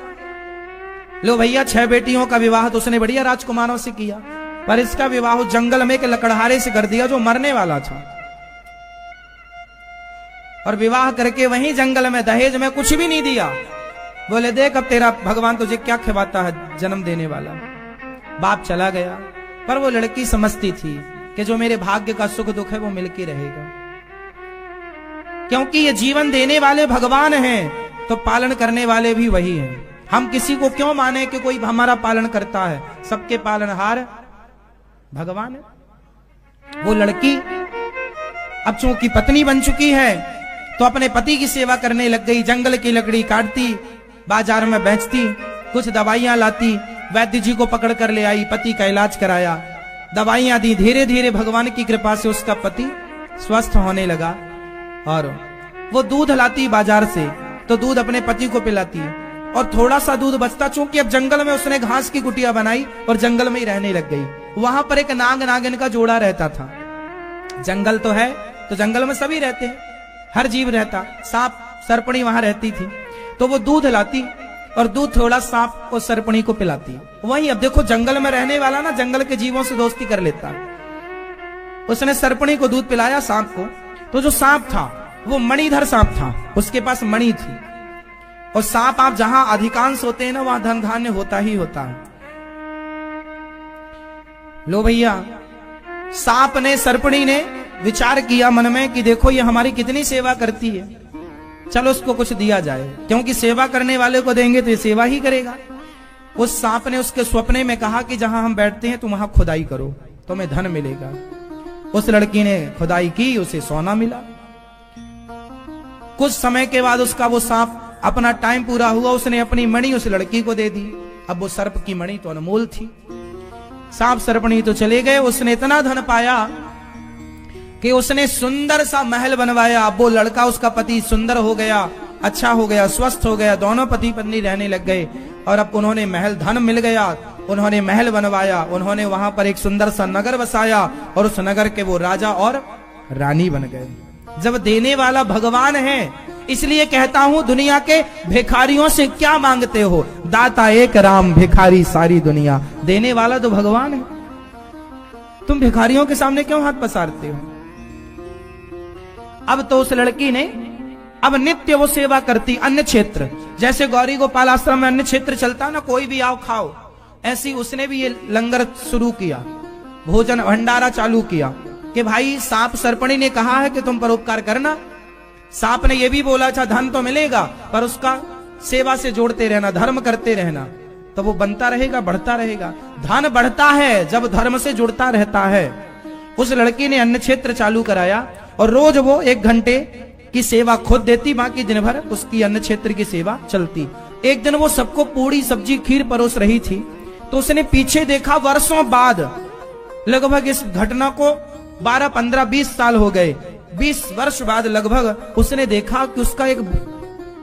Speaker 1: लो भैया, 6 बेटियों का विवाह तो उसने बढ़िया राजकुमारों से किया, पर इसका विवाह जंगल में के लकड़हारे से कर दिया जो मरने वाला था। और विवाह करके वहीं जंगल में दहेज में कुछ भी नहीं दिया। बोले, देख अब तेरा भगवान तुझे क्या खिलाता है, जन्म देने वाला। बाप चला गया, पर वो लड़की समझती थी कि जो मेरे भाग्य का सुख दुख है वो मिलके रहेगा, क्योंकि ये जीवन देने वाले भगवान हैं, तो पालन करने वाले भी वही हैं। हम किसी को क्यों माने कि कोई हमारा पालन करता है? सबके पालनहार भगवान है। वो लड़की अब चूंकि पत्नी बन चुकी है तो अपने पति की सेवा करने लग गई। जंगल की लकड़ी काटती, बाजार में बेचती, कुछ दवाइयां लाती, वैद्य जी को पकड़ कर ले आई, पति का इलाज कराया, दवाइयां दी। धीरे धीरे भगवान की कृपा से उसका पति स्वस्थ होने लगा। और वो दूध लाती बाजार से, तो दूध अपने पति को पिलाती, और थोड़ा सा दूध बचता, चूंकि अब जंगल में उसने घास की कुटिया बनाई और जंगल में ही रहने लग गई। वहां पर एक नाग नागिन का जोड़ा रहता था। जंगल तो है, तो जंगल में सभी रहते हैं, हर जीव रहता, सांप सरपणी वहां रहती थी। तो वो दूध लाती और दूध थोड़ा सांप और सरपणी को पिलाती। वही अब देखो, जंगल में रहने वाला ना जंगल के जीवों से दोस्ती कर लेता। उसने सरपणी को दूध पिलाया, सांप को। तो जो सांप था वो मणिधर सांप था, उसके पास मणि थी। और सांप आप जहां अधिकांश होते हैं ना, वहां धन धान्य होता ही होता है। लो भैया, सांप ने, सरपणी ने विचार किया मन में कि देखो ये हमारी कितनी सेवा करती है, चलो उसको कुछ दिया जाए, क्योंकि सेवा करने वाले को देंगे तो ये सेवा ही करेगा। उस सांप ने उसके स्वप्ने में कहा कि जहां हम बैठते हैं तुम वहां खुदाई करो, तुम्हें धन मिलेगा। उस लड़की ने खुदाई की, उसे सोना मिला। कुछ समय के बाद उसका वो सांप, अपना टाइम पूरा हुआ, उसने अपनी मणि उस लड़की को दे दी। अब वो सर्प की मणि तो अनमोल थी। सांप सरपणी तो चले गए। उसने इतना धन पाया कि उसने सुंदर सा महल बनवाया। अब वो लड़का, उसका पति सुंदर हो गया, अच्छा हो गया, स्वस्थ हो गया, दोनों पति पत्नी रहने लग गए। और अब उन्होंने महल, धन मिल गया, उन्होंने महल बनवाया, उन्होंने वहां पर एक सुंदर सा नगर बसाया और उस नगर के वो राजा और रानी बन गए। जब देने वाला भगवान है, इसलिए कहता हूं, दुनिया के भिखारियों से क्या मांगते हो? दाता एक राम, भिखारी सारी दुनिया। देने वाला तो भगवान है, तुम भिखारियों के सामने क्यों हाथ पसारते हो? अब तो उस लड़की ने, अब नित्य वो सेवा करती। अन्य क्षेत्र, जैसे गौरी गोपाल आश्रम में अन्य क्षेत्र चलता ना, कोई भी आओ खाओ, ऐसी उसने भी ये लंगर शुरू किया, भोजन भंडारा चालू किया कि भाई सांप सरपणी ने कहा है कि तुम परोपकार करना। सांप ने यह भी बोला था धन तो मिलेगा, पर उसका सेवा से जोड़ते रहना, धर्म करते रहना। तो वो बनता रहेगा, बढ़ता रहेगा। धन बढ़ता है जब धर्म से जुड़ता रहता है। उस लड़की ने अन्न क्षेत्र चालू कराया और रोज वो 1 घंटे की सेवा खुद देती, बाकी दिन भर उसकी अन्न क्षेत्र की सेवा चलती। एक दिन वो सबको पूड़ी सब्जी खीर परोस रही थी, तो उसने पीछे देखा, वर्षों बाद, लगभग इस घटना को 12, 15, 20 साल हो गए, 20 वर्ष बाद लगभग उसने देखा कि उसका एक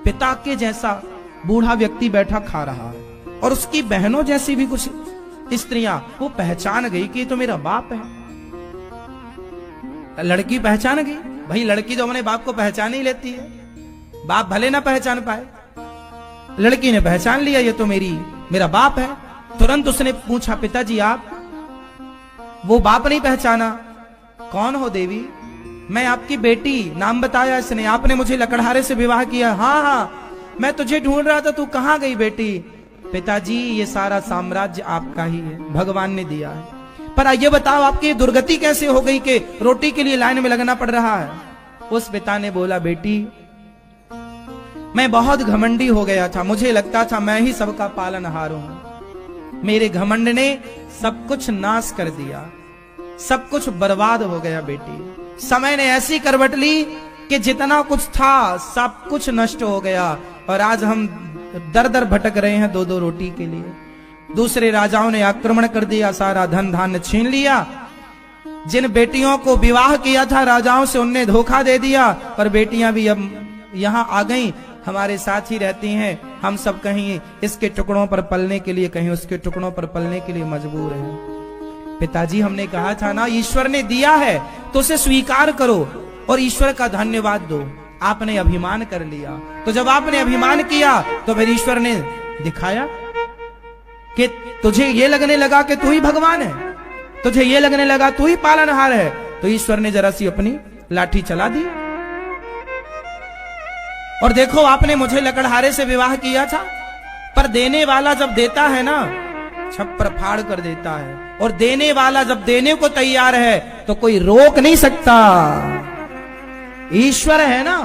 Speaker 1: पिता के जैसा बूढ़ा व्यक्ति बैठा खा रहा है और उसकी बहनों जैसी भी कुछ स्त्रियां। वो पहचान गई कि ये तो मेरा बाप है। लड़की पहचान गई, भाई लड़की तो अपने बाप को पहचान ही लेती है, बाप भले ना पहचान पाए। लड़की ने पहचान लिया, ये तो मेरा बाप है। तुरंत उसने पूछा, पिताजी आप? वो बाप नहीं पहचाना। कौन हो देवी? मैं आपकी बेटी। नाम बताया इसने। आपने मुझे लकड़हारे से विवाह किया। हाँ हाँ, मैं तुझे ढूंढ रहा था, तू कहां गई बेटी? पिताजी ये सारा साम्राज्य आपका ही है, भगवान ने दिया है। पर ये बताओ आपकी दुर्गति कैसे हो गई कि रोटी के लिए लाइन में लगना पड़ रहा है? उस पिता ने बोला, बेटी मैं बहुत घमंडी हो गया था, मुझे लगता था मैं ही सबका पालनहार हूं। मेरे घमंड ने सब कुछ नाश कर दिया, सब कुछ बर्बाद हो गया बेटी। समय ने ऐसी करवट ली कि जितना कुछ था सब कुछ नष्ट हो गया और आज हम दर दर भटक रहे हैं 2-2 रोटी के लिए। दूसरे राजाओं ने आक्रमण कर दिया, सारा धन धान्य छीन लिया। जिन बेटियों को विवाह किया था राजाओं से, उनने धोखा दे दिया, पर बेटियां भी अब यहां आ गई, हमारे साथ ही रहती हैं। हम सब कहीं इसके टुकड़ों पर पलने के लिए, कहीं उसके टुकड़ों पर पलने के लिए मजबूर हैं। पिताजी हमने कहा था ना, ईश्वर ने दिया है तो उसे स्वीकार करो और ईश्वर का धन्यवाद दो। आपने अभिमान कर लिया, तो जब आपने अभिमान किया तो फिर ईश्वर ने दिखाया कि तुझे ये लगने लगा कि तू ही भगवान है, तुझे ये लगने लगा तू ही पालनहार है, तो ईश्वर ने जरा सी अपनी लाठी चला दी। और देखो, आपने मुझे लकड़हारे से विवाह किया था, पर देने वाला जब देता है ना, छप्पर फाड़ कर देता है। और देने वाला जब देने को तैयार है तो कोई रोक नहीं सकता, ईश्वर है ना।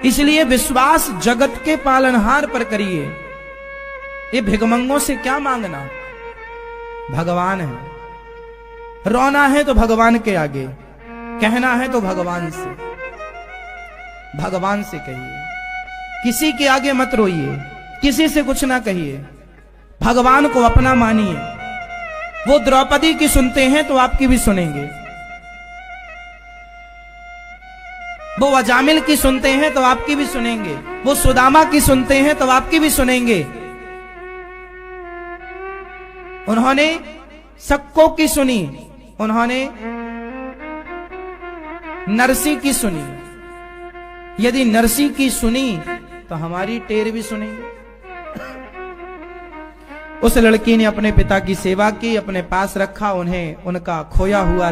Speaker 1: इसलिए विश्वास जगत के पालनहार पर करिए। ये भिगमंगों से क्या मांगना, भगवान है। रोना है तो भगवान के आगे, कहना है तो भगवान से, भगवान से कहिए। किसी के आगे मत रोइए, किसी से कुछ ना कहिए, भगवान को अपना मानिए। वो द्रौपदी की सुनते हैं तो आपकी भी सुनेंगे, वो अजामिल की सुनते हैं तो आपकी भी सुनेंगे, वो सुदामा की सुनते हैं तो आपकी भी सुनेंगे। उन्होंने सक्को की सुनी, उन्होंने नरसी की सुनी। यदि नरसी की सुनी तो हमारी टेर भी सुनेंगे। उस लड़की ने अपने पिता की सेवा की, अपने पास रखा, उन्हें उनका खोया हुआ